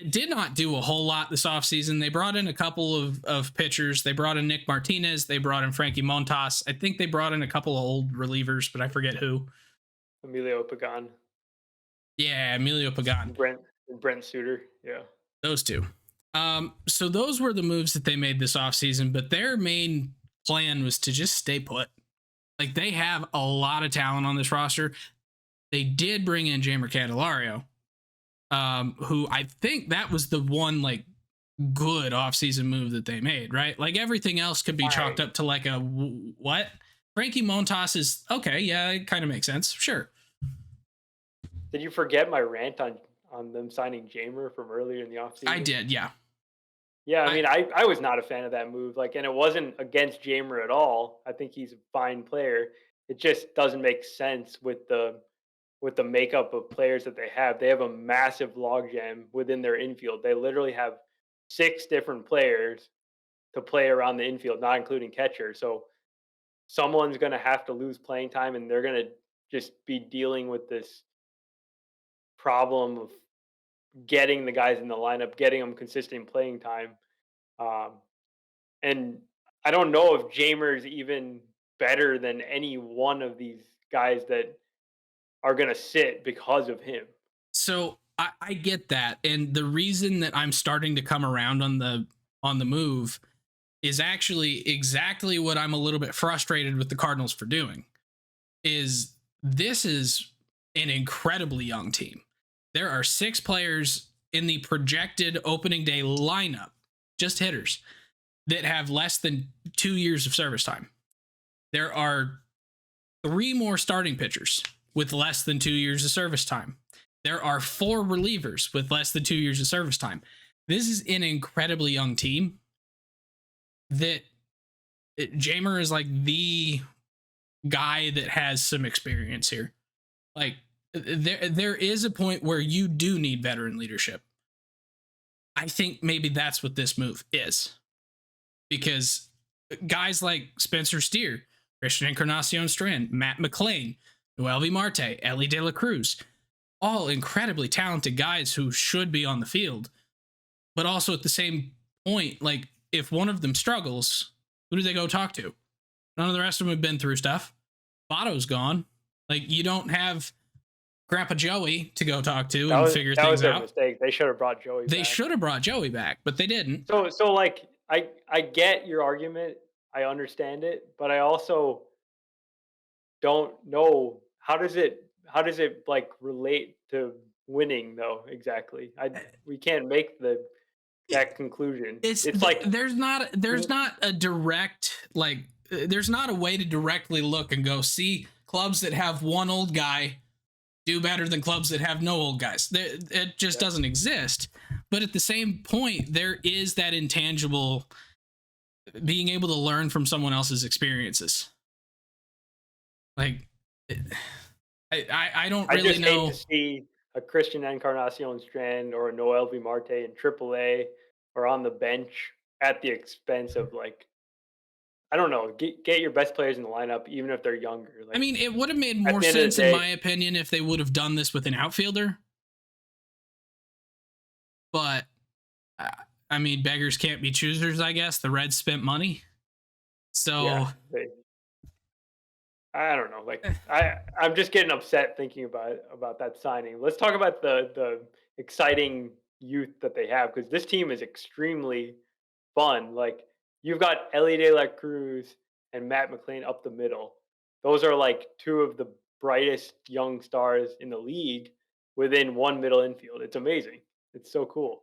did not do a whole lot this offseason. They brought in a couple of pitchers. They brought in Nick Martinez. They brought in Frankie Montas. I think they brought in a couple of old relievers, but I forget who. Emilio Pagan, Yeah, Emilio Pagan. Brent Suter. Yeah. Those two. So those were the moves that they made this offseason, but their main plan was to just stay put. Like, they have a lot of talent on this roster. They did bring in Jamer Candelario, who I think that was the one, like, good offseason move that they made, right? Like, everything else could be chalked up to like a what? Frankie Montas is okay. Yeah, it kind of makes sense. Sure. Did you forget my rant on them signing Jamer from earlier in the I offseason? did. Yeah. Yeah, I I, mean, I was not a fan of that move. Like, and it wasn't against Jamer at all. I think he's a fine player. It just doesn't make sense with the makeup of players that they have. They have a massive logjam within their infield. They literally have six different players to play around the infield, not including catcher. So someone's going to have to lose playing time, and they're going to just be dealing with this problem of getting the guys in the lineup, getting them consistent playing time. Um, and I don't know if Jamer's even better than any one of these guys that are going to sit because of him. So I get that, and the reason that I'm starting to come around on the move is actually exactly what I'm a little bit frustrated with the Cardinals for doing. Is this is an incredibly young team. There are 6 players in the projected opening day lineup, just hitters, that have less than 2 years of service time. There are 3 more starting pitchers with less than 2 years of service time. There are 4 relievers with less than 2 years of service time. This is an incredibly young team that Jamer is like the guy that has some experience here. Like there is a point where you do need veteran leadership. I think maybe that's what this move is. Because guys like Spencer Steer, Christian Encarnacion Strand, Matt McLean, Noelvi Marte, Ellie De La Cruz, all incredibly talented guys who should be on the field. But also at the same point, like if one of them struggles, who do they go talk to? None of the rest of them have been through stuff. Votto's gone. Like you don't have Grandpa Joey to go talk to and figure things out. That was their mistake. They should have brought Joey back. They should have brought Joey back, but they didn't. So like I get your argument. I understand it, but I also don't know how does it like relate to winning though exactly. We can't make that conclusion. It's like there's not a direct like there's not a way to directly look and go see clubs that have one old guy do better than clubs that have no old guys. It just doesn't exist. But at the same point, there is that intangible being able to learn from someone else's experiences. Like, I don't really I just know. hate to see a Christian Encarnacion Strand or a Noelvi Marte in AAA or on the bench at the expense of like, I don't know, get your best players in the lineup, even if they're younger. Like, I mean, it would have made more sense, in my opinion, if they would have done this with an outfielder. But, I mean, beggars can't be choosers, I guess. The Reds spent money. So, yeah, I don't know. Like, I'm just getting upset thinking about that signing. Let's talk about the exciting youth that they have, because this team is extremely fun. Like, you've got Ellie De La Cruz and Matt McLean up the middle. Those are like 2 of the brightest young stars in the league within one middle infield. It's amazing. It's so cool.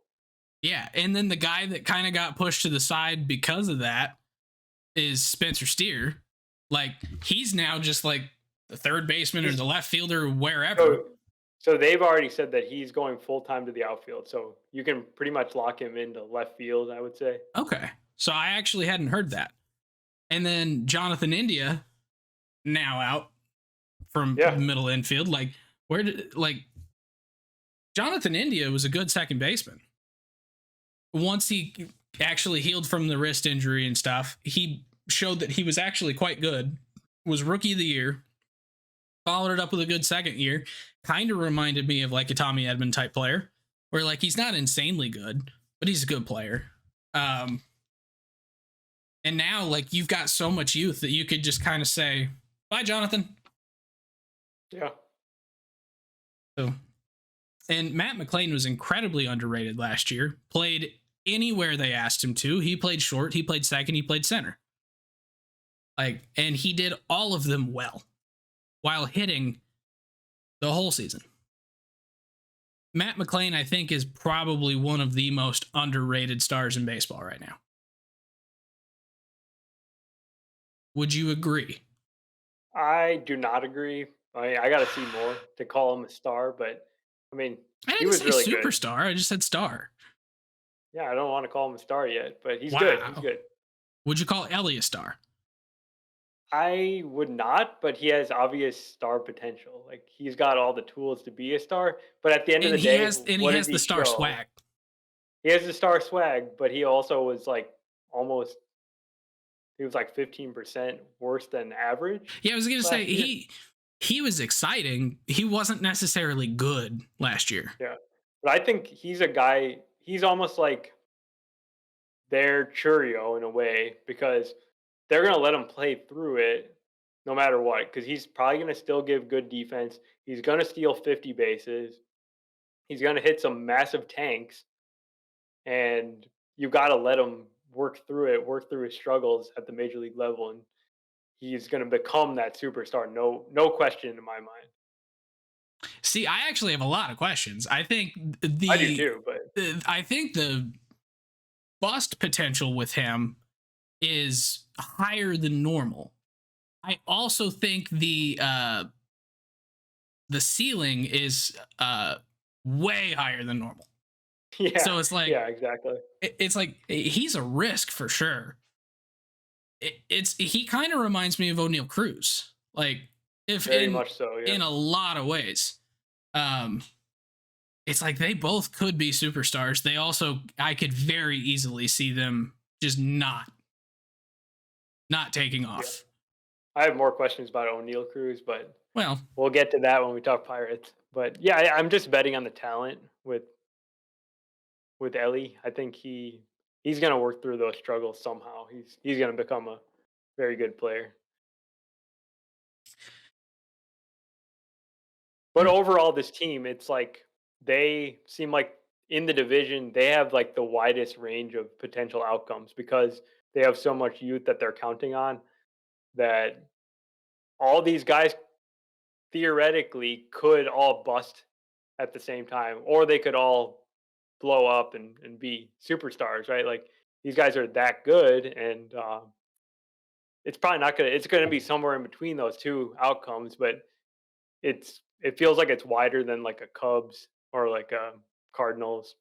Yeah, and then the guy that kind of got pushed to the side because of that is Spencer Steer. Like, he's now just like the third baseman or the left fielder, wherever. So they've already said that he's going full time to the outfield. So you can pretty much lock him into left field, I would say. Okay. So I actually hadn't heard that. And then Jonathan India, now out from middle infield. Like, Jonathan India was a good second baseman. Once he actually healed from the wrist injury and stuff, he showed that he was actually quite good. Was rookie of the year. Followed it up with a good second year. Kind of reminded me of like a Tommy Edman type player, where like he's not insanely good, but he's a good player. And now like you've got so much youth that you could just kind of say, bye, Jonathan. Yeah. So, and Matt McLean was incredibly underrated last year. Played anywhere they asked him to. He played short, he played second, he played center. Like, and he did all of them well while hitting the whole season. Matt McLean, I think, is probably one of the most underrated stars in baseball right now. Would you agree? I do not agree. I got to see more to call him a star, but I mean, he was really good. Superstar. I just said star. Yeah, I don't want to call him a star yet, but he's good. He's good. Would you call Ellie a star? I would not, but he has obvious star potential. Like, he's got all the tools to be a star, but at the end of the day, he has the star swag. He has the star swag, but he also was like he was like 15% worse than average. Yeah, I was going to say he was exciting. He wasn't necessarily good last year. Yeah. But I think he's a guy, he's almost like their Churio in a way, because they're going to let him play through it no matter what, because he's probably going to still give good defense. He's going to steal 50 bases. He's going to hit some massive tanks, and you got to let him work through it, work through his struggles at the major league level, and he's going to become that superstar. No question in my mind. See, I actually have a lot of questions. I think I do too, but I think the bust potential with him is higher than normal. I also think the ceiling is way higher than normal. yeah, So it's like yeah, exactly. it's like he's a risk for sure. It's he kind of reminds me of O'Neal Cruz, like if Very much so. Yeah. in a lot of ways. Um, it's like they both could be superstars. They also I could very easily see them just not taking Yeah. off. I have more questions about O'Neal Cruz, but Well, we'll get to that when we talk Pirates. But yeah, I'm just betting on the talent with Ellie. I think he's gonna work through those struggles somehow. He's gonna become a very good player. But overall, this team, it's like they seem like in the division they have like the widest range of potential outcomes because they have so much youth that they're counting on that all these guys theoretically could all bust at the same time, or they could all blow up and be superstars, right? Like these guys are that good, and it's probably not gonna. It's gonna be somewhere in between those two outcomes, but it feels like it's wider than like a Cubs or like a Cardinals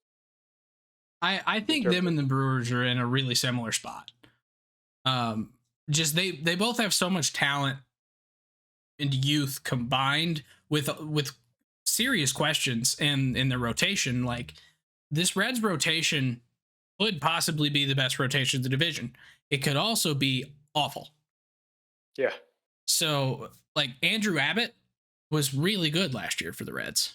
I in think terms them of and the Brewers are in a really similar spot. Um, just they both have so much talent and youth combined with serious questions in the rotation. Like this Reds rotation could possibly be the best rotation in the division. It could also be awful. yeah, So like Andrew Abbott was really good last year for the Reds.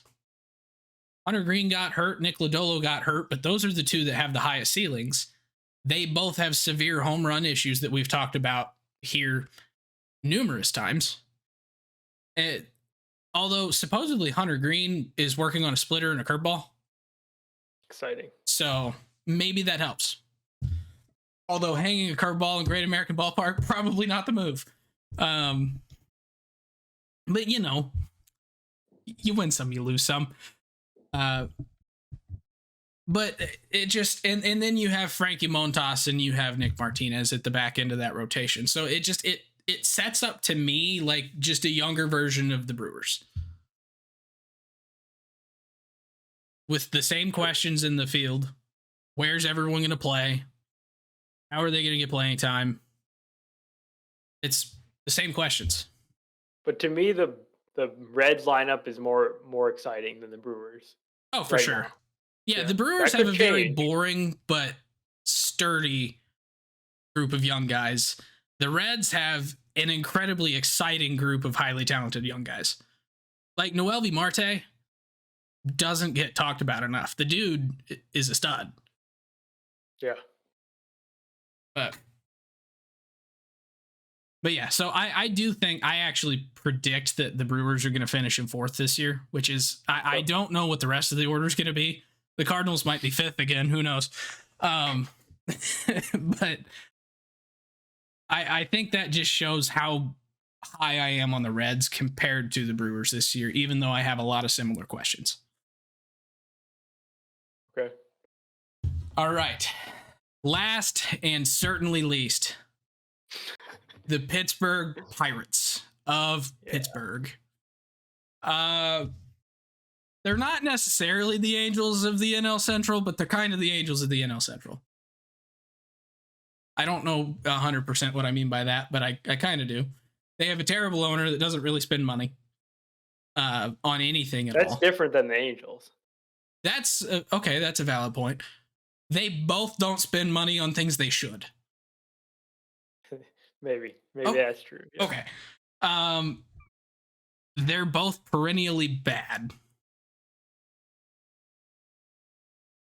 Hunter Green got hurt, Nick Lodolo got hurt, but those are the two that have the highest ceilings. They both have severe home run issues that we've talked about here numerous times. It, although supposedly Hunter Green is working on a splitter and a curveball, exciting. so maybe that helps. Although hanging a curveball in Great American Ballpark probably not the move. Um, but you know, you win some, you lose some. Uh, but it just and then you have Frankie Montas and you have Nick Martinez at the back end of that rotation. So it sets up to me like just a younger version of the Brewers. With the same questions in the field. Where's everyone going to play? How are they going to get playing time? It's the same questions. But to me, the Reds lineup is more exciting than the Brewers. Oh, for Right sure. now. Yeah, Yeah, the Brewers that have could a very change. boring but sturdy group of young guys. The Reds have an incredibly exciting group of highly talented young guys. Like Noelvi Marte doesn't get talked about enough. The dude is a stud. Yeah. But yeah, so I do think I actually predict that the Brewers are going to finish in fourth this year, which is I don't know what the rest of the order is going to be. The Cardinals might be fifth again. Who knows? But I think that just shows how high I am on the Reds compared to the Brewers this year, even though I have a lot of similar questions. Okay. All right. Last and certainly least, the Pittsburgh Pirates of Pittsburgh. They're not necessarily the Angels of the NL Central, but they're kind of the Angels of the NL Central. I don't know 100% what I mean by that, but I kind of do. They have a terrible owner that doesn't really spend money on anything at all. That's different than the Angels. That's okay. That's a valid point. They both don't spend money on things they should. Maybe that's true. Yeah. Okay. They're both perennially bad.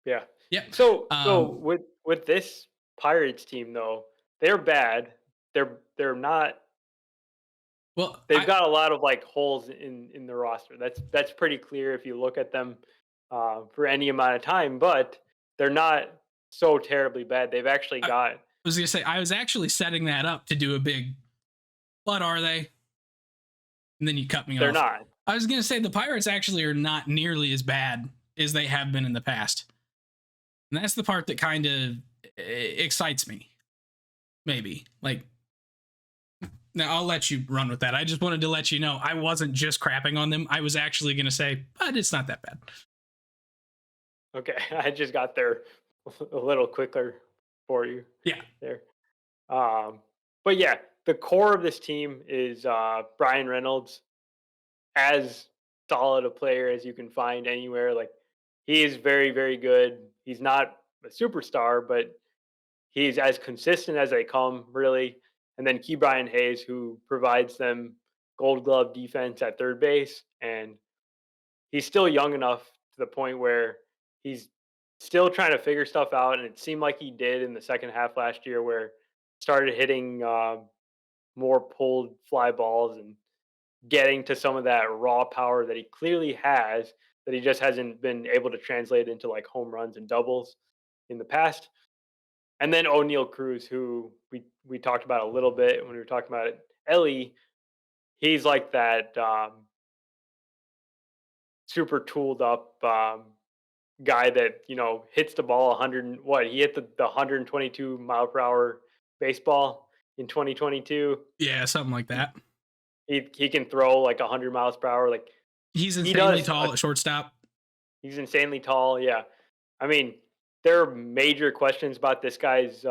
Yeah. Yep. So with this Pirates team though, they're bad. They're not Well, they've got a lot of like holes in the roster. That's pretty clear if you look at them for any amount of time. But they're not so terribly bad. They've actually I got. was gonna say I was actually setting that up to do a big. What are they? And then you cut me They're off. not. I was gonna say the Pirates actually are not nearly as bad as they have been in the past, and that's the part that kind of excites me. Maybe like now I'll let you run with that. I just wanted to let you know I wasn't just crapping on them. I was actually gonna say, but it's not that bad. Okay, I just got there a little quicker for you Yeah, there. Um, but yeah, the core of this team is Brian Reynolds, as solid a player as you can find anywhere. Like he is very, very good. He's not a superstar, but he's as consistent as they come, really. And then Key Brian Hayes, who provides them Gold Glove defense at third base, and he's still young enough to the point where he's still trying to figure stuff out. And it seemed like he did in the second half last year, where started hitting more pulled fly balls and getting to some of that raw power that he clearly has, that he just hasn't been able to translate into like home runs and doubles in the past. And then O'Neal Cruz, who we talked about a little bit when we were talking about it. Ellie, he's like that super tooled up guy that hits the ball 100. What he hit the 122 mile per hour baseball in 2022. yeah, something like that. He can throw like 100 miles per hour. Like He's he insanely does. tall at shortstop. He's insanely tall. Yeah, I mean there are major questions about this guy's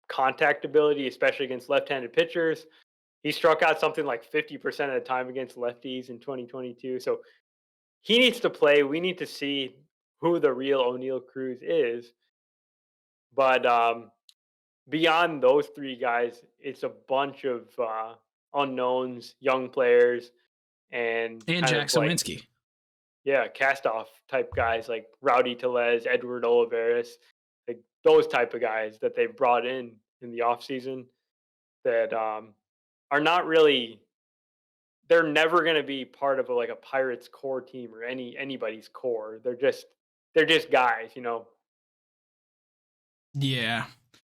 contact ability, especially against left-handed pitchers. He struck out something like 50% of the time against lefties in 2022. So he needs to play. We need to see who the real O'Neal Cruz is. But beyond those three guys, it's a bunch of unknowns, young players, and And kind Jack of like, Sawinski. yeah, cast off type guys like Rowdy Telez, Edward Olivares, like those type of guys that they brought in the offseason that are not really. They're never going to be part of like a Pirates core team or anybody's core. They're just guys. Yeah.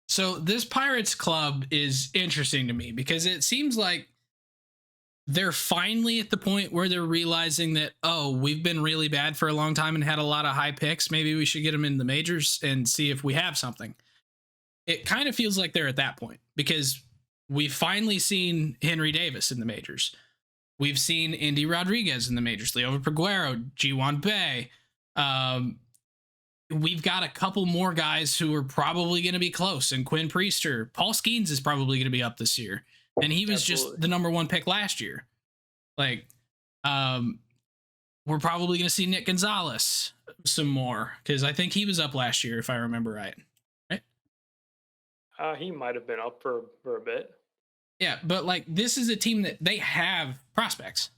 So this Pirates club is interesting to me because it seems like they're finally at the point where they're realizing that, oh, we've been really bad for a long time and had a lot of high picks. Maybe we should get them in the majors and see if we have something. It kind of feels like they're at that point because we've finally seen Henry Davis in the majors. We've seen Indy Rodriguez in the majors, Leo Peguero, G1 Bay. We've got a couple more guys who are probably going to be close, and Quinn Priester. Paul Skeens is probably going to be up this year, and he was just the number one pick last year. Like, we're probably going to see Nick Gonzalez some more because I think he was up last year, if I remember right. Right? He might have been up for a bit. Yeah, but like this is a team that they have prospects.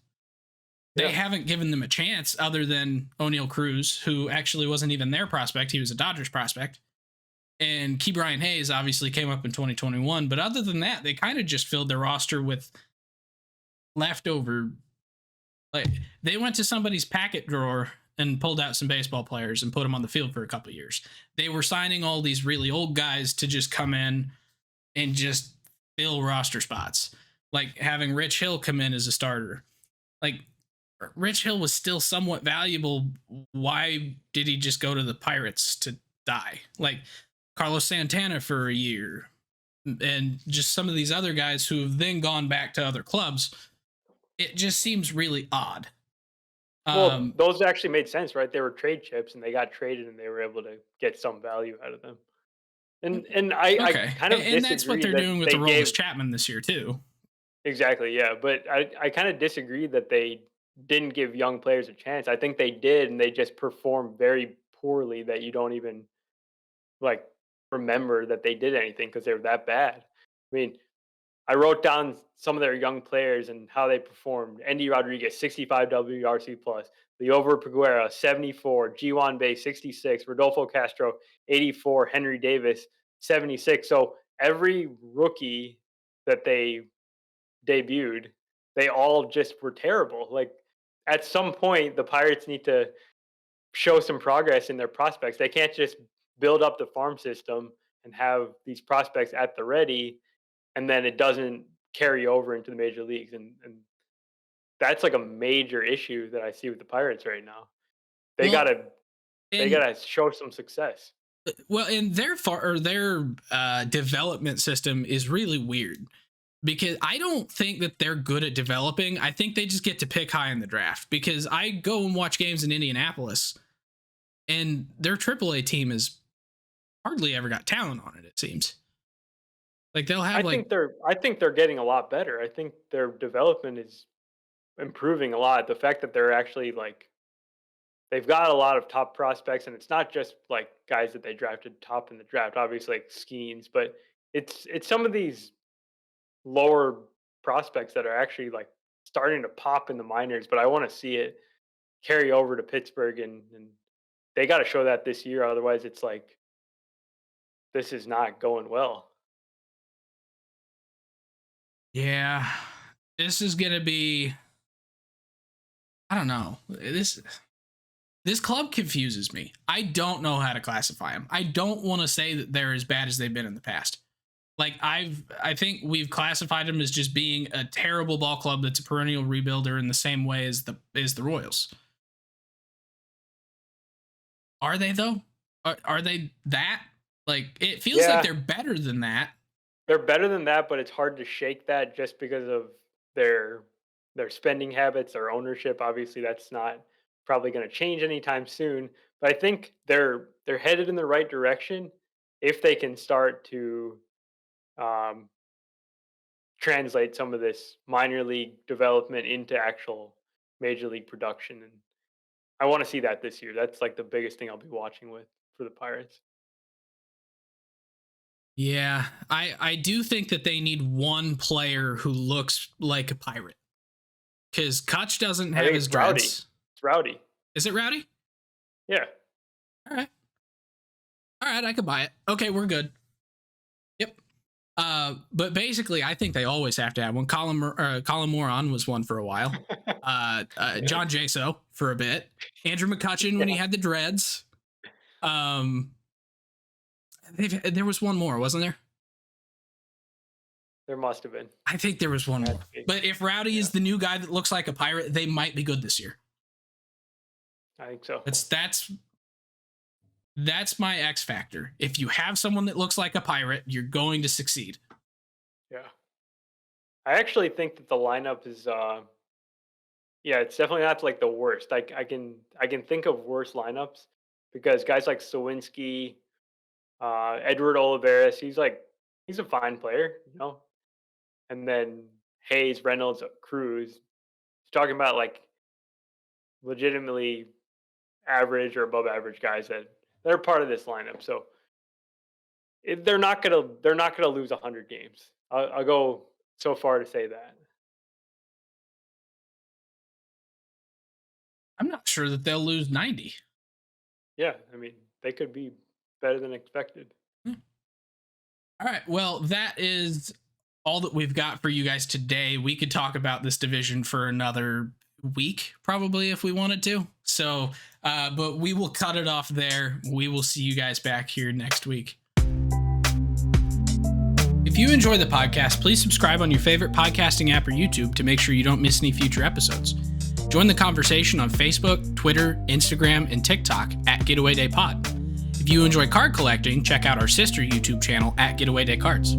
They haven't given them a chance other than O'Neal Cruz, who actually wasn't even their prospect. He was a Dodgers prospect. And Key Brian Hayes obviously came up in 2021. But other than that, they kind of just filled their roster with leftover. Like they went to somebody's packet drawer and pulled out some baseball players and put them on the field for a couple of years. They were signing all these really old guys to just come in and just fill roster spots. Like having Rich Hill come in as a starter. Like Rich Hill was still somewhat valuable. Why did he just go to the Pirates to die? Like Carlos Santana for a year and just some of these other guys who have then gone back to other clubs. It just seems really odd. Well, those actually made sense, right? They were trade chips and they got traded and they were able to get some value out of them. And I okay. kind of And that's what disagree they're that doing with they the gave Roldis Chapman this year too. exactly, yeah. But I kind of disagree that they didn't give young players a chance. I think they did, and they just performed very poorly that you don't even like remember that they did anything because they were that bad. I mean, I wrote down some of their young players and how they performed. Andy Rodriguez, 65 WRC plus. Liover Peguera, 74. G1 Bay, 66. Rodolfo Castro, 84. Henry Davis, 76. So every rookie that they debuted, they all just were terrible. Like at some point, the Pirates need to show some progress in their prospects. They can't just build up the farm system and have these prospects at the ready, and then it doesn't carry over into the major leagues. And that's like a major issue that I see with the Pirates right now. They Well, gotta they and gotta show some success. and their development system is really weird because I don't think that they're good at developing. I think they just get to pick high in the draft because I go and watch games in Indianapolis and their AAA team has hardly ever got talent on it. It seems like they'll have I think they're getting a lot better. I think their development is improving a lot. The fact that they're actually like they've got a lot of top prospects, and it's not just like guys that they drafted top in the draft, obviously like Skeens, but it's some of these lower prospects that are actually like starting to pop in the minors. But I want to see it carry over to Pittsburgh, and they got to show that this year. Otherwise, it's like this is not going well. yeah, this is gonna be. I don't know. This club confuses me. I don't know how to classify them. I don't want to say that they're as bad as they've been in the past. Like I think we've classified them as just being a terrible ball club that's a perennial rebuilder in the same way as the Royals. Are they though? Are they that? Like it feels like they're better than that. They're better than that, but it's hard to shake that just because of their their spending habits, their ownership. Obviously, that's not probably going to change anytime soon. But I think they're headed in the right direction if they can start to um, translate some of this minor league development into actual major league production. And I want to see that this year. That's like the biggest thing I'll be watching with for the Pirates. Yeah, I do think that they need one player who looks like a pirate because Kutch doesn't I have think his it's Rowdy. dreads. It's Rowdy. Is it Rowdy? Yeah. All right. All right, I could buy it. Okay, we're good. Yep. But basically, I think they always have to have one. Colin Moron was one for a while. John Jaso for a bit. Andrew McCutcheon when he had the dreads. There was one more, wasn't there? There must have been. I think there was one more. But if Rowdy is the new guy that looks like a pirate, they might be good this year. I think so. That's my X factor. If you have someone that looks like a pirate, you're going to succeed. Yeah. I actually think that the lineup is yeah, it's definitely not like the worst. Like I can think of worse lineups because guys like Sawinski, Edward Olivares, he's a fine player, you know. And then Hayes, Reynolds, Cruz. Talking about like legitimately average or above average guys that they're part of this lineup. So they're not gonna lose 100 games. I'll go so far to say that. I'm not sure that they'll lose 90. Yeah, I mean they could be better than expected. All right. Well, that is all that we've got for you guys today. We could talk about this division for another week, probably, if we wanted to. So, but we will cut it off there. We will see you guys back here next week. If you enjoy the podcast, please subscribe on your favorite podcasting app or YouTube to make sure you don't miss any future episodes. Join the conversation on Facebook, Twitter, Instagram, and TikTok at Getaway Day Pod. If you enjoy card collecting, check out our sister YouTube channel at Getaway Day Cards.